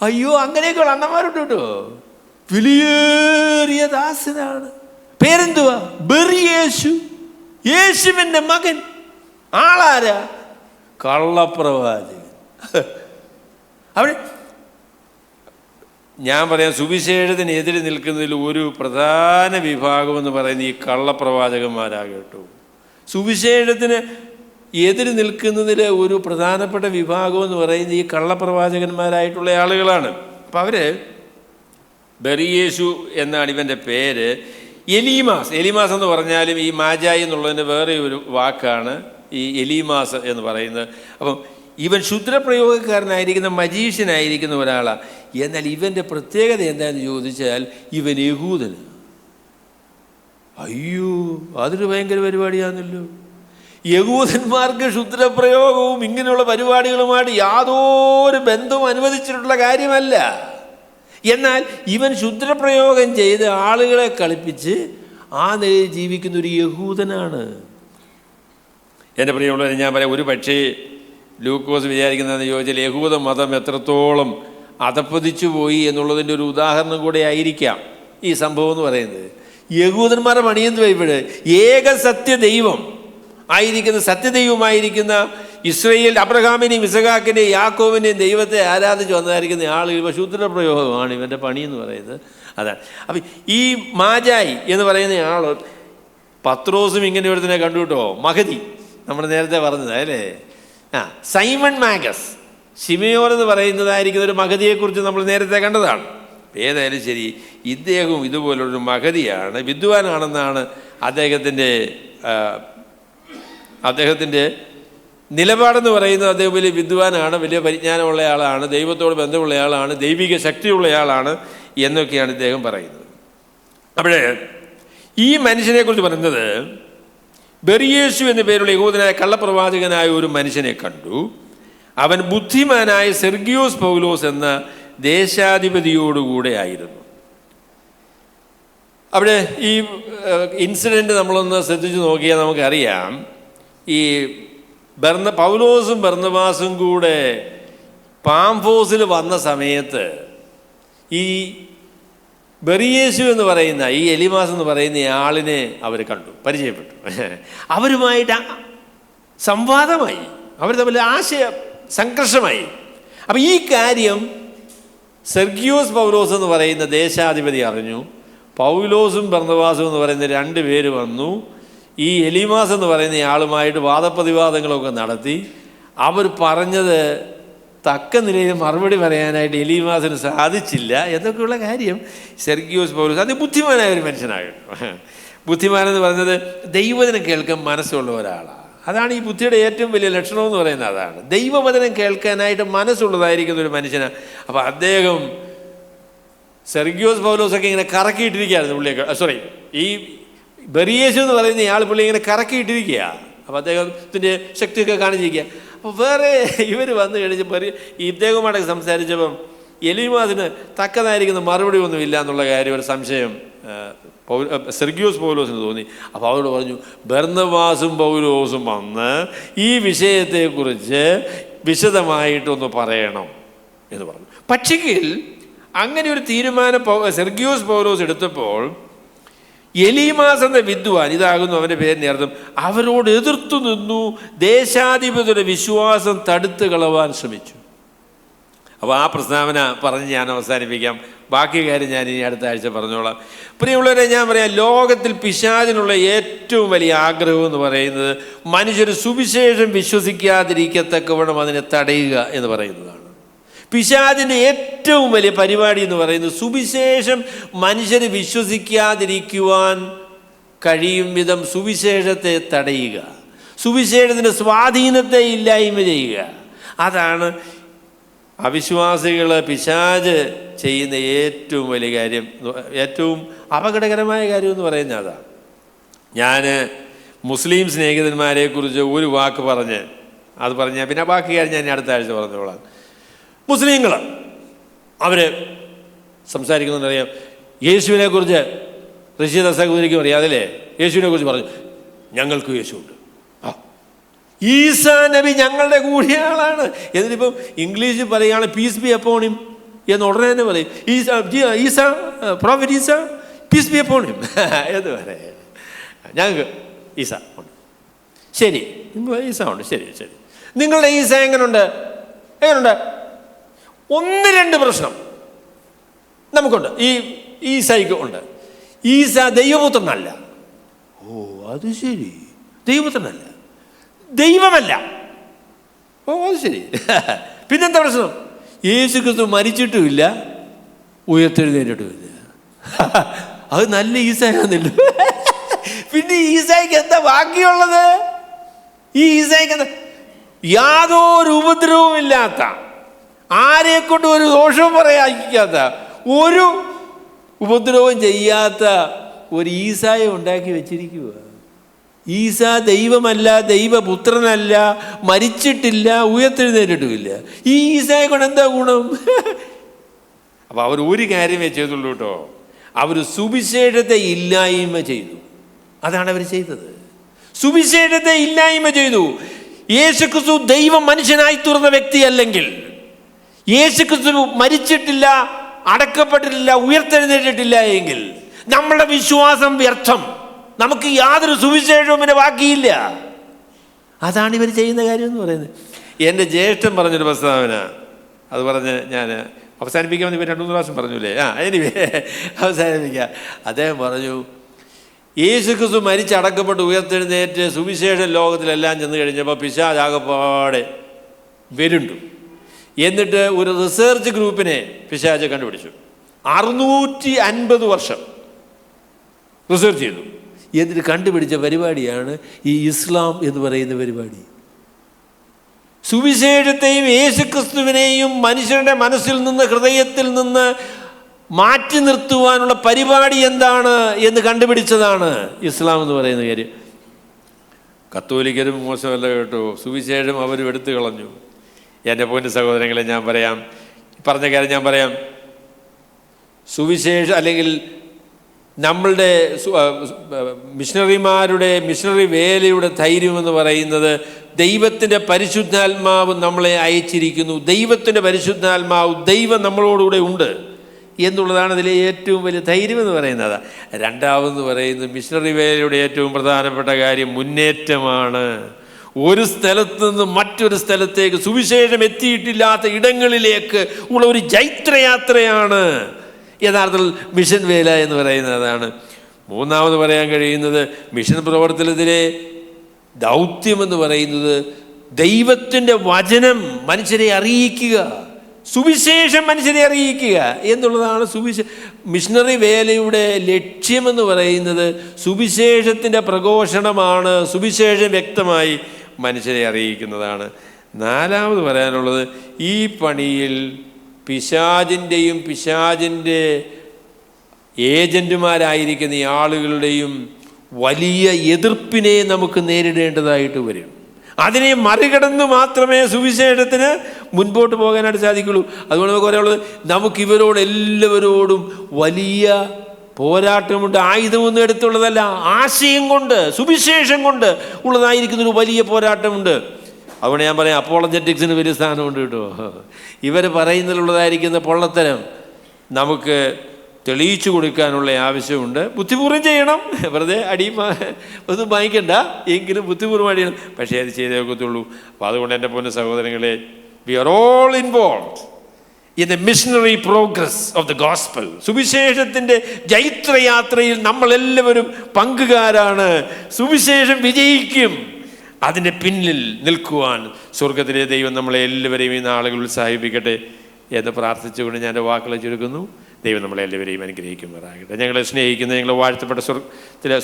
അയ്യോ, അങ്ങനെയൊക്കെയുള്ള അണ്ണന്മാരുണ്ട് കേട്ടോ. വിലയേറിയ ദാസനാണ്. പേരെന്തുവാ? ബെറിയേശു, യേശുവിൻ്റെ മകൻ. ആളാരാ? കള്ളപ്രവാചകൻ. അവിടെ ഞാൻ പറയാം, സുവിശേഷത്തിനെതിരെ നിൽക്കുന്നതിൽ ഒരു പ്രധാന വിഭാഗമെന്ന് പറയുന്നത് ഈ കള്ളപ്രവാചകന്മാരാകട്ടോ. സുവിശേഷത്തിന് എതിര് നിൽക്കുന്നതിൽ ഒരു പ്രധാനപ്പെട്ട വിഭാഗം എന്ന് പറയുന്നത് ഈ കള്ളപ്രവാചകന്മാരായിട്ടുള്ള ആളുകളാണ്. അപ്പം അവർ ബെറിയേശു എന്നാണ് ഇവൻ്റെ പേര്. എലീമാസ് എന്ന് പറഞ്ഞാലും ഈ മാജായി എന്നുള്ളതിൻ്റെ വേറെ ഒരു വാക്കാണ് ഈ എലീമാസ് എന്ന് പറയുന്നത്. അപ്പം ഇവൻ ക്ഷുദ്രപ്രയോഗക്കാരനായിരിക്കുന്ന മജീഷ്യനായിരിക്കുന്ന ഒരാളാണ്. എന്നാൽ ഇവൻ്റെ പ്രത്യേകത എന്താണെന്ന് ചോദിച്ചാൽ ഇവൻ യഹൂദന്. അയ്യോ, അതൊരു ഭയങ്കര പരിപാടിയാണല്ലോ. യഹൂദന്മാർക്ക് ക്ഷുദ്രപ്രയോഗവും ഇങ്ങനെയുള്ള പരിപാടികളുമായിട്ട് യാതൊരു ബന്ധവും അനുവദിച്ചിട്ടുള്ള കാര്യമല്ല. എന്നാൽ ഇവൻ ക്ഷുദ്രപ്രയോഗം ചെയ്ത് ആളുകളെ കളിപ്പിച്ച് ആ നിലയിൽ ജീവിക്കുന്ന ഒരു യഹൂദനാണ്. എൻ്റെ പ്രിയമുള്ളവരെ, ഞാൻ പറയാം, ഒരു പക്ഷേ ലൂക്കോസ് വിചാരിക്കുന്നതെന്ന് ചോദിച്ചാൽ യഹൂദ മതം എത്രത്തോളം അധപ്പതിച്ചു പോയി എന്നുള്ളതിൻ്റെ ഒരു ഉദാഹരണം കൂടെ ആയിരിക്കാം ഈ സംഭവം എന്ന് പറയുന്നത്. യഹൂദന്മാരുടെ പണിയെന്ന് ഇവിടെ ഏക സത്യദൈവം ആയിരിക്കുന്ന, സത്യദൈവമായിരിക്കുന്ന ഇസ്രയേൽ അബ്രഹാമിനെയും ഇസഹാക്കിനെയും യാക്കോബിനെയും ദൈവത്തെ ആരാധിച്ച് വന്നതായിരിക്കുന്ന ആളുകൾ ഇവ ക്ഷുദ്രപ്രയോഗമാണ് ഇവൻ്റെ പണിയെന്ന് പറയുന്നത്. അതാണ്. അപ്പം ഈ മാജായി എന്ന് പറയുന്ന ആൾ, പത്രോസും ഇങ്ങനെ ഒരുത്തിനെ കണ്ടു കേട്ടോ, മഹദി, നമ്മൾ നേരത്തെ പറഞ്ഞത് അല്ലേ. സൈമൺ മാഗസ്, ശിമയോൻ എന്ന് പറയുന്നതായിരിക്കുന്ന ഒരു മഹദിയെക്കുറിച്ച് നമ്മൾ നേരത്തെ കണ്ടതാണ്. ഏതായാലും ശരി, ഇദ്ദേഹവും ഇതുപോലൊരു മഹദിയാണ്, വിദ്വാനാണെന്നാണ് അദ്ദേഹത്തിൻ്റെ നിലപാടെന്ന് പറയുന്നത്. അദ്ദേഹം വലിയ വിദ്വാനാണ്, വലിയ പരിജ്ഞാനമുള്ള ആളാണ്, ദൈവത്തോട് ബന്ധമുള്ള ആളാണ്, ദൈവിക ശക്തിയുള്ള ആളാണ് എന്നൊക്കെയാണ് ഇദ്ദേഹം പറയുന്നത്. അവിടെ ഈ മനുഷ്യനെക്കുറിച്ച് പറയുന്നത്, ബെറിയേശു എന്ന പേരുള്ള യഹൂദനായ കള്ളപ്രവാചകനായ ഒരു മനുഷ്യനെ കണ്ടു. അവൻ ബുദ്ധിമാനായ സെർഗിയോസ് പൗലോസ് എന്ന ദേശാധിപതിയോടുകൂടെ ആയിരുന്നു. അവിടെ ഈ ഇൻസിഡൻറ്റ് നമ്മളൊന്ന് ശ്രദ്ധിച്ച് നോക്കിയാൽ നമുക്കറിയാം, ഈ പൗലോസും ബർന്നബാസും കൂടെ പാംഫോസിൽ വന്ന സമയത്ത് ഈ ബെറിയേശു എന്ന് പറയുന്ന, ഈ എലിമാസ് എന്ന് പറയുന്ന ആളിനെ അവർ കണ്ടു, പരിചയപ്പെട്ടു. അവരുമായിട്ട് സംവാദമായി, അവർ തമ്മിൽ ആശയ സംഘർഷമായി. അപ്പം ഈ കാര്യം സെർഗിയോസ് പൗലോസ് എന്ന് പറയുന്ന ദേശാധിപതി അറിഞ്ഞു. പൗലോസും ബർന്നബാസും എന്ന് പറയുന്ന രണ്ട് പേര് വന്നു. ഈ എലിമാസ് എന്ന് പറയുന്ന ആളുമായിട്ട് വാദപ്രതിവാദങ്ങളൊക്കെ നടത്തി. അവർ പറഞ്ഞത് തക്ക നിലയിൽ മറുപടി പറയാനായിട്ട് എലീമാസിന് സാധിച്ചില്ല എന്നൊക്കെയുള്ള കാര്യം സെർഗിയോസ് പൗലോസ് അത് ബുദ്ധിമാനായ ഒരു മനുഷ്യനായിരുന്നു. ബുദ്ധിമാനെന്ന് പറയുന്നത് ദൈവവചനം കേൾക്കാൻ മനസ്സുള്ള ഒരാളാണ്. അതാണ് ഈ ബുദ്ധിയുടെ ഏറ്റവും വലിയ ലക്ഷണം എന്ന് പറയുന്നത്. അതാണ് ദൈവവചനം കേൾക്കാനായിട്ട് മനസ്സുള്ളതായിരിക്കുന്ന ഒരു മനുഷ്യനാണ്. അപ്പോൾ അദ്ദേഹം സെർഗിയോസ് പൗലോസൊക്കെ ഇങ്ങനെ കറക്കിയിട്ടിരിക്കുകയായിരുന്നു പുള്ളിയൊക്കെ. ഈ ബെറിയേശു എന്ന് പറയുന്ന ഇയാൾ പുള്ളി ഇങ്ങനെ കറക്കിയിട്ടിരിക്കുക. അപ്പോൾ അദ്ദേഹത്തിൻ്റെ ശക്തിയൊക്കെ കാണിച്ചിരിക്കുക. അപ്പോൾ വേറെ ഇവർ വന്നു കഴിഞ്ഞപ്പോൾ ഇദ്ദേഹവുമായിട്ടൊക്കെ സംസാരിച്ചപ്പം എലീമാസിന് തക്കതായിരിക്കുന്ന മറുപടി ഒന്നുമില്ല എന്നുള്ള കാര്യം ഒരു സംശയം സെർഗിയോസ് പൗലോസിന് തോന്നി. അപ്പോൾ അവരോട് പറഞ്ഞു, ബർന്നബാസും പൗലോസും വന്ന് ഈ വിഷയത്തെക്കുറിച്ച് വിശദമായിട്ടൊന്ന് പറയണം എന്ന് പറഞ്ഞു. പക്ഷെങ്കിൽ അങ്ങനെ ഒരു തീരുമാനം സെർഗിയോസ് പൗലോസ് എടുത്തപ്പോൾ എലീമാസ് എന്ന വിദ്വാൻ, ഇതാകുന്നു അവൻ്റെ പേരിൻ്റെ അർത്ഥം, അവരോട് എതിർത്തു നിന്നു, ദേശാധിപതിയുടെ വിശ്വാസം തടുത്തു കളവാൻ ശ്രമിച്ചു. അപ്പോൾ ആ പ്രസ്താവന പറഞ്ഞ് ഞാൻ അവസാനിപ്പിക്കാം. ബാക്കി കാര്യം ഞാൻ ഇനി അടുത്ത ആഴ്ച പറഞ്ഞോളാം. പ്രിയമുള്ളവരെ, ഞാൻ പറയാം, ലോകത്തിൽ പിശാചിനുള്ള ഏറ്റവും വലിയ ആഗ്രഹം എന്ന് പറയുന്നത് മനുഷ്യർ സുവിശേഷം വിശ്വസിക്കാതിരിക്കത്തക്കവണ്ണം അതിനെ തടയുക എന്ന് പറയുന്നതാണ്. പിശാചിൻ്റെ ഏറ്റവും വലിയ പരിപാടി എന്ന് പറയുന്നത് സുവിശേഷം മനുഷ്യർ വിശ്വസിക്കാതിരിക്കുവാൻ കഴിയും വിധം സുവിശേഷത്തെ തടയുക, സുവിശേഷത്തിൻ്റെ സ്വാധീനത്തെ ഇല്ലായ്മ ചെയ്യുക. അതാണ് അവിശ്വാസികൾ പിശാച് ചെയ്യുന്ന ഏറ്റവും വലിയ കാര്യം, ഏറ്റവും അപകടകരമായ കാര്യം എന്ന് പറയുന്നത് അതാണ്. ഞാൻ മുസ്ലിം സ്നേഹിതന്മാരെക്കുറിച്ച് ഒരു വാക്ക് പറഞ്ഞ് അത് പറഞ്ഞാൽ പിന്നെ ബാക്കി കാര്യം ഞാൻ അടുത്ത ആഴ്ച പറഞ്ഞോളാം. മുസ്ലിങ്ങൾ അവർ സംസാരിക്കുന്നറിയാം. യേശുവിനെ കുറിച്ച് റഷീദ് സഹോദരിക്കും അറിയാം, അതല്ലേ? യേശുവിനെ കുറിച്ച് പറഞ്ഞു, ഞങ്ങൾക്ക് യേശുണ്ട്. ഈസാ നബി ഞങ്ങളുടെ കൂടിയ ആളാണ്. എന്നിട്ടിപ്പം ഇംഗ്ലീഷിൽ പറയുകയാണ് പീസ് ബി അപ്പോൺ ഹിം എന്ന് ഉടനെ തന്നെ പറയും. ഈസാ പ്രോഫറ്റ് ഈസാ പീസ് ബി അപ്പോൺ ഹിം എന്ന് പറയാം. ഞങ്ങൾക്ക് ഈസ ഉണ്ട്. ശരി, ഈസ ഉണ്ട്. ശരി ശരി, നിങ്ങളുടെ ഈസ എങ്ങനെയുണ്ട്? 1-2 പ്രശ്നം നമുക്കുണ്ട്. ഈ ഈസയ്ക്ക് ഉണ്ട്. ഈസ ദൈവപുത്രനല്ല. ഓ, അത് ശരി, ദൈവപുത്രനല്ല, ദൈവമല്ല. ഓ, അത് ശരി. പിന്നെന്താ പ്രശ്നം? യേശു ക്രിസ്തു മരിച്ചിട്ടുമില്ല, ഉയർത്തെഴുന്നേറ്റിട്ടുമില്ല. അത് നല്ല ഈസയാണെന്നില്ല. പിന്നെ ഈസായിക്ക് എന്താ ബാക്കിയുള്ളത്? ഈ ഈസായിക്ക് എന്താ? യാതൊരു ഉപദ്രവവും ഇല്ലാത്ത, ആരെക്കൊണ്ട് ഒരു ദോഷവും പറയാതിരിക്കാത്ത, ഒരു ഉപദ്രവവും ചെയ്യാത്ത ഒരു ഈസായെ ഉണ്ടാക്കി വെച്ചിരിക്കുക. ഈസ ദൈവമല്ല, ദൈവപുത്രനല്ല, മരിച്ചിട്ടില്ല, ഉയർത്തെഴുന്നേറ്റിട്ടുമില്ല. ഈ ഈസായെ കൊണ്ട് എന്താ ഗുണം? അപ്പം അവർ ഒരു കാര്യമേ ചെയ്തുള്ളൂ കേട്ടോ, അവർ സുവിശേഷത്തെ ഇല്ലായ്മ ചെയ്തു. അതാണ് അവർ ചെയ്തത്. സുവിശേഷത്തെ ഇല്ലായ്മ ചെയ്തു. യേശുക്രിസ്തു ദൈവം മനുഷ്യനായി തീർന്ന വ്യക്തിയല്ലെങ്കിൽ, യേശുക്രിസ്തു മരിച്ചിട്ടില്ല, അടക്കപ്പെട്ടിട്ടില്ല, ഉയർത്തെഴുന്നേറ്റിട്ടില്ല എങ്കിൽ നമ്മളുടെ വിശ്വാസം വ്യർത്ഥം. നമുക്ക് യാതൊരു സുവിശേഷവും പിന്നെ ബാക്കിയില്ല. അതാണ് ഇവർ ചെയ്യുന്ന കാര്യം എന്ന് പറയുന്നത്. എൻ്റെ ജ്യേഷ്ഠൻ പറഞ്ഞൊരു പ്രസ്താവന, അത് പറഞ്ഞ് ഞാൻ അവസാനിപ്പിക്കാമെന്ന് ഇവർ 2-3 പ്രാവശ്യം പറഞ്ഞില്ലേ? എനിവേ അവസാനിപ്പിക്കാം. അദ്ദേഹം പറഞ്ഞു, യേശുക്രിസ്തു മരിച്ചടക്കപ്പെട്ട് ഉയർത്തെഴുന്നേറ്റ് സുവിശേഷ ലോകത്തിലെല്ലാം ചെന്ന് കഴിഞ്ഞപ്പോൾ പിശാചാകപ്പാടെ വരുണ്ടു. എന്നിട്ട് ഒരു റിസർച്ച് ഗ്രൂപ്പിനെ പിശാച് കണ്ടുപിടിച്ചു. 650 വർഷം റിസർച്ച് ചെയ്തു. എന്നിട്ട് കണ്ടുപിടിച്ച പരിപാടിയാണ് ഈ ഇസ്ലാം എന്ന് പറയുന്ന പരിപാടി. സുവിശേഷത്തെയും യേശുക്രിസ്തുവിനെയും മനുഷ്യരുടെ മനസ്സിൽ നിന്ന്, ഹൃദയത്തിൽ നിന്ന് മാറ്റി നിർത്തുവാനുള്ള പരിപാടി എന്താണ് എന്ന് കണ്ടുപിടിച്ചതാണ് ഇസ്ലാം എന്ന് പറയുന്ന കാര്യം. കത്തോലിക്കരും മോശമല്ല കേട്ടോ, സുവിശേഷം അവരും എടുത്തു കളഞ്ഞു. എൻ്റെ പൊന്നു സഹോദരങ്ങളെ, ഞാൻ പറയാം, പറഞ്ഞ കാര്യം ഞാൻ പറയാം. സുവിശേഷം അല്ലെങ്കിൽ നമ്മളുടെ മിഷണറിമാരുടെ മിഷണറി വേലയുടെ ധൈര്യം എന്ന് പറയുന്നത് ദൈവത്തിൻ്റെ പരിശുദ്ധാത്മാവ് നമ്മളെ അയച്ചിരിക്കുന്നു. ദൈവത്തിൻ്റെ പരിശുദ്ധാത്മാവ്, ദൈവം നമ്മളോടുകൂടെ ഉണ്ട് എന്നുള്ളതാണ് അതിലെ ഏറ്റവും വലിയ ധൈര്യം എന്ന് പറയുന്നത്. രണ്ടാമെന്ന് പറയുന്നത് മിഷണറി വേലയുടെ ഏറ്റവും പ്രധാനപ്പെട്ട കാര്യം മുന്നേറ്റമാണ്. ഒരു സ്ഥലത്ത് നിന്ന് മറ്റൊരു സ്ഥലത്തേക്ക്, സുവിശേഷം എത്തിയിട്ടില്ലാത്ത ഇടങ്ങളിലേക്ക് ഉള്ള ഒരു ജൈത്രയാത്രയാണ് യഥാർത്ഥത്തിൽ മിഷൻ വേല എന്ന് പറയുന്നത്. അതാണ് മൂന്നാമത് പറയാൻ കഴിയുന്നത്. മിഷൻ പ്രവർത്തനത്തിലെ ദൗത്യമെന്ന് പറയുന്നത് ദൈവത്തിൻ്റെ വചനം മനുഷ്യരെ അറിയിക്കുക, സുവിശേഷം മനുഷ്യരെ അറിയിക്കുക എന്നുള്ളതാണ്. മിഷണറി വേലയുടെ ലക്ഷ്യമെന്ന് പറയുന്നത് സുവിശേഷത്തിൻ്റെ പ്രഘോഷണമാണ്. സുവിശേഷം വ്യക്തമായി മനുഷ്യരെ അറിയിക്കുന്നതാണ്. നാലാമത് പറയാനുള്ളത്, ഈ പണിയിൽ പിശാചിൻ്റെയും പിശാചിൻ്റെ ഏജൻറ്റുമാരായിരിക്കുന്ന ഈ ആളുകളുടെയും വലിയ എതിർപ്പിനെ നമുക്ക് നേരിടേണ്ടതായിട്ട് വരും. അതിനെ മറികടന്ന് മാത്രമേ സുവിശേഷത്തിന് മുൻപോട്ട് പോകാനായിട്ട് സാധിക്കുള്ളൂ. അതുകൊണ്ട് നമുക്ക് പറയാനുള്ളത്, നമുക്കിവരോട് എല്ലാവരോടും വലിയ പോരാട്ടമുണ്ട്. ആയുധമൊന്നും എടുത്തുള്ളതല്ല, ആശയം കൊണ്ട്, സുവിശേഷം കൊണ്ട് ഉള്ളതായിരിക്കുന്നൊരു വലിയ പോരാട്ടമുണ്ട്. അതുകൊണ്ട് ഞാൻ പറയാം, അപ്പോളജറ്റിക്സിന് വലിയ സ്ഥാനമുണ്ട് കേട്ടോ. ഇവർ പറയുന്നതിലുള്ളതായിരിക്കുന്ന പൊള്ളത്തരം നമുക്ക് തെളിയിച്ചു കൊടുക്കാനുള്ള ആവശ്യമുണ്ട്. ബുദ്ധിപൂർവ്വം ചെയ്യണം, വെറുതെ അടിയും ഒന്നും വാങ്ങിക്കണ്ട, എങ്കിലും ബുദ്ധിപൂർവ്വം അടിയണം. പക്ഷേ അത് ചെയ്തേ ഒക്കത്തുള്ളൂ. അപ്പോൾ അതുകൊണ്ട് എൻ്റെ പൊന്ന സഹോദരങ്ങളെ, we are all involved in the missionary progress of the gospel. സുവിശേഷത്തിൻ്റെ ജൈത്രയാത്രയിൽ നമ്മളെല്ലാവരും പങ്കുകാരാണ്. സുവിശേഷം വിജയിക്കും. അതിൻ്റെ പിന്നിൽ നിൽക്കുവാൻ സ്വർഗത്തിലെ ദൈവം നമ്മളെ എല്ലാവരെയും ഈ നാളുകൾ ഉത്സാഹിപ്പിക്കട്ടെ എന്ന് പ്രാർത്ഥിച്ചുകൊണ്ട് ഞാൻ എൻ്റെ വാക്കുകളെ ചുരുക്കുന്നു. ദൈവം നമ്മളെ എല്ലാവരെയും അനുഗ്രഹിക്കുമാറാകട്ടെ. ഞങ്ങളെ സ്നേഹിക്കുന്ന, ഞങ്ങളെ വാഴ്ത്തപ്പെട്ട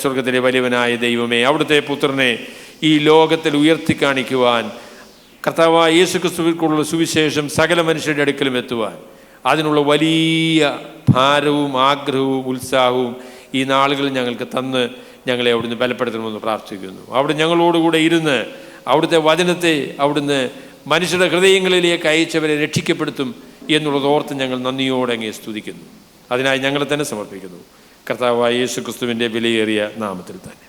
സ്വർഗത്തിലെ വലിയവനായ ദൈവമേ, അവിടുത്തെ പുത്രനെ ഈ ലോകത്തിൽ ഉയർത്തി കാണിക്കുവാൻ, കർത്താവായ യേശുക്രിസ്തുവിലുള്ള സുവിശേഷം സകല മനുഷ്യരുടെ അടുക്കലും എത്തുവാൻ, അതിനുള്ള വലിയ ഭാരവും ആഗ്രഹവും ഉത്സാഹവും ഈ നാളുകളിൽ ഞങ്ങൾക്ക് തന്ന് ഞങ്ങളെ അവിടുന്ന് ബലപ്പെടുത്തണമെന്ന് പ്രാർത്ഥിക്കുന്നു. അവിടെ ഞങ്ങളോടുകൂടെ ഇരുന്ന് അവിടുത്തെ വചനത്തെ അവിടുന്ന് മനുഷ്യരുടെ ഹൃദയങ്ങളിലേക്ക് അയച്ചവരെ രക്ഷിക്കപ്പെടുത്തും എന്നുള്ളത് ഓർത്ത് ഞങ്ങൾ നന്ദിയോടെ അങ്ങേ സ്തുതിക്കുന്നു. അതിനായി ഞങ്ങളെ തന്നെ സമർപ്പിക്കുന്നു. കർത്താവായ യേശു ക്രിസ്തുവിൻ്റെ വിലയേറിയ നാമത്തിൽ തന്നെ.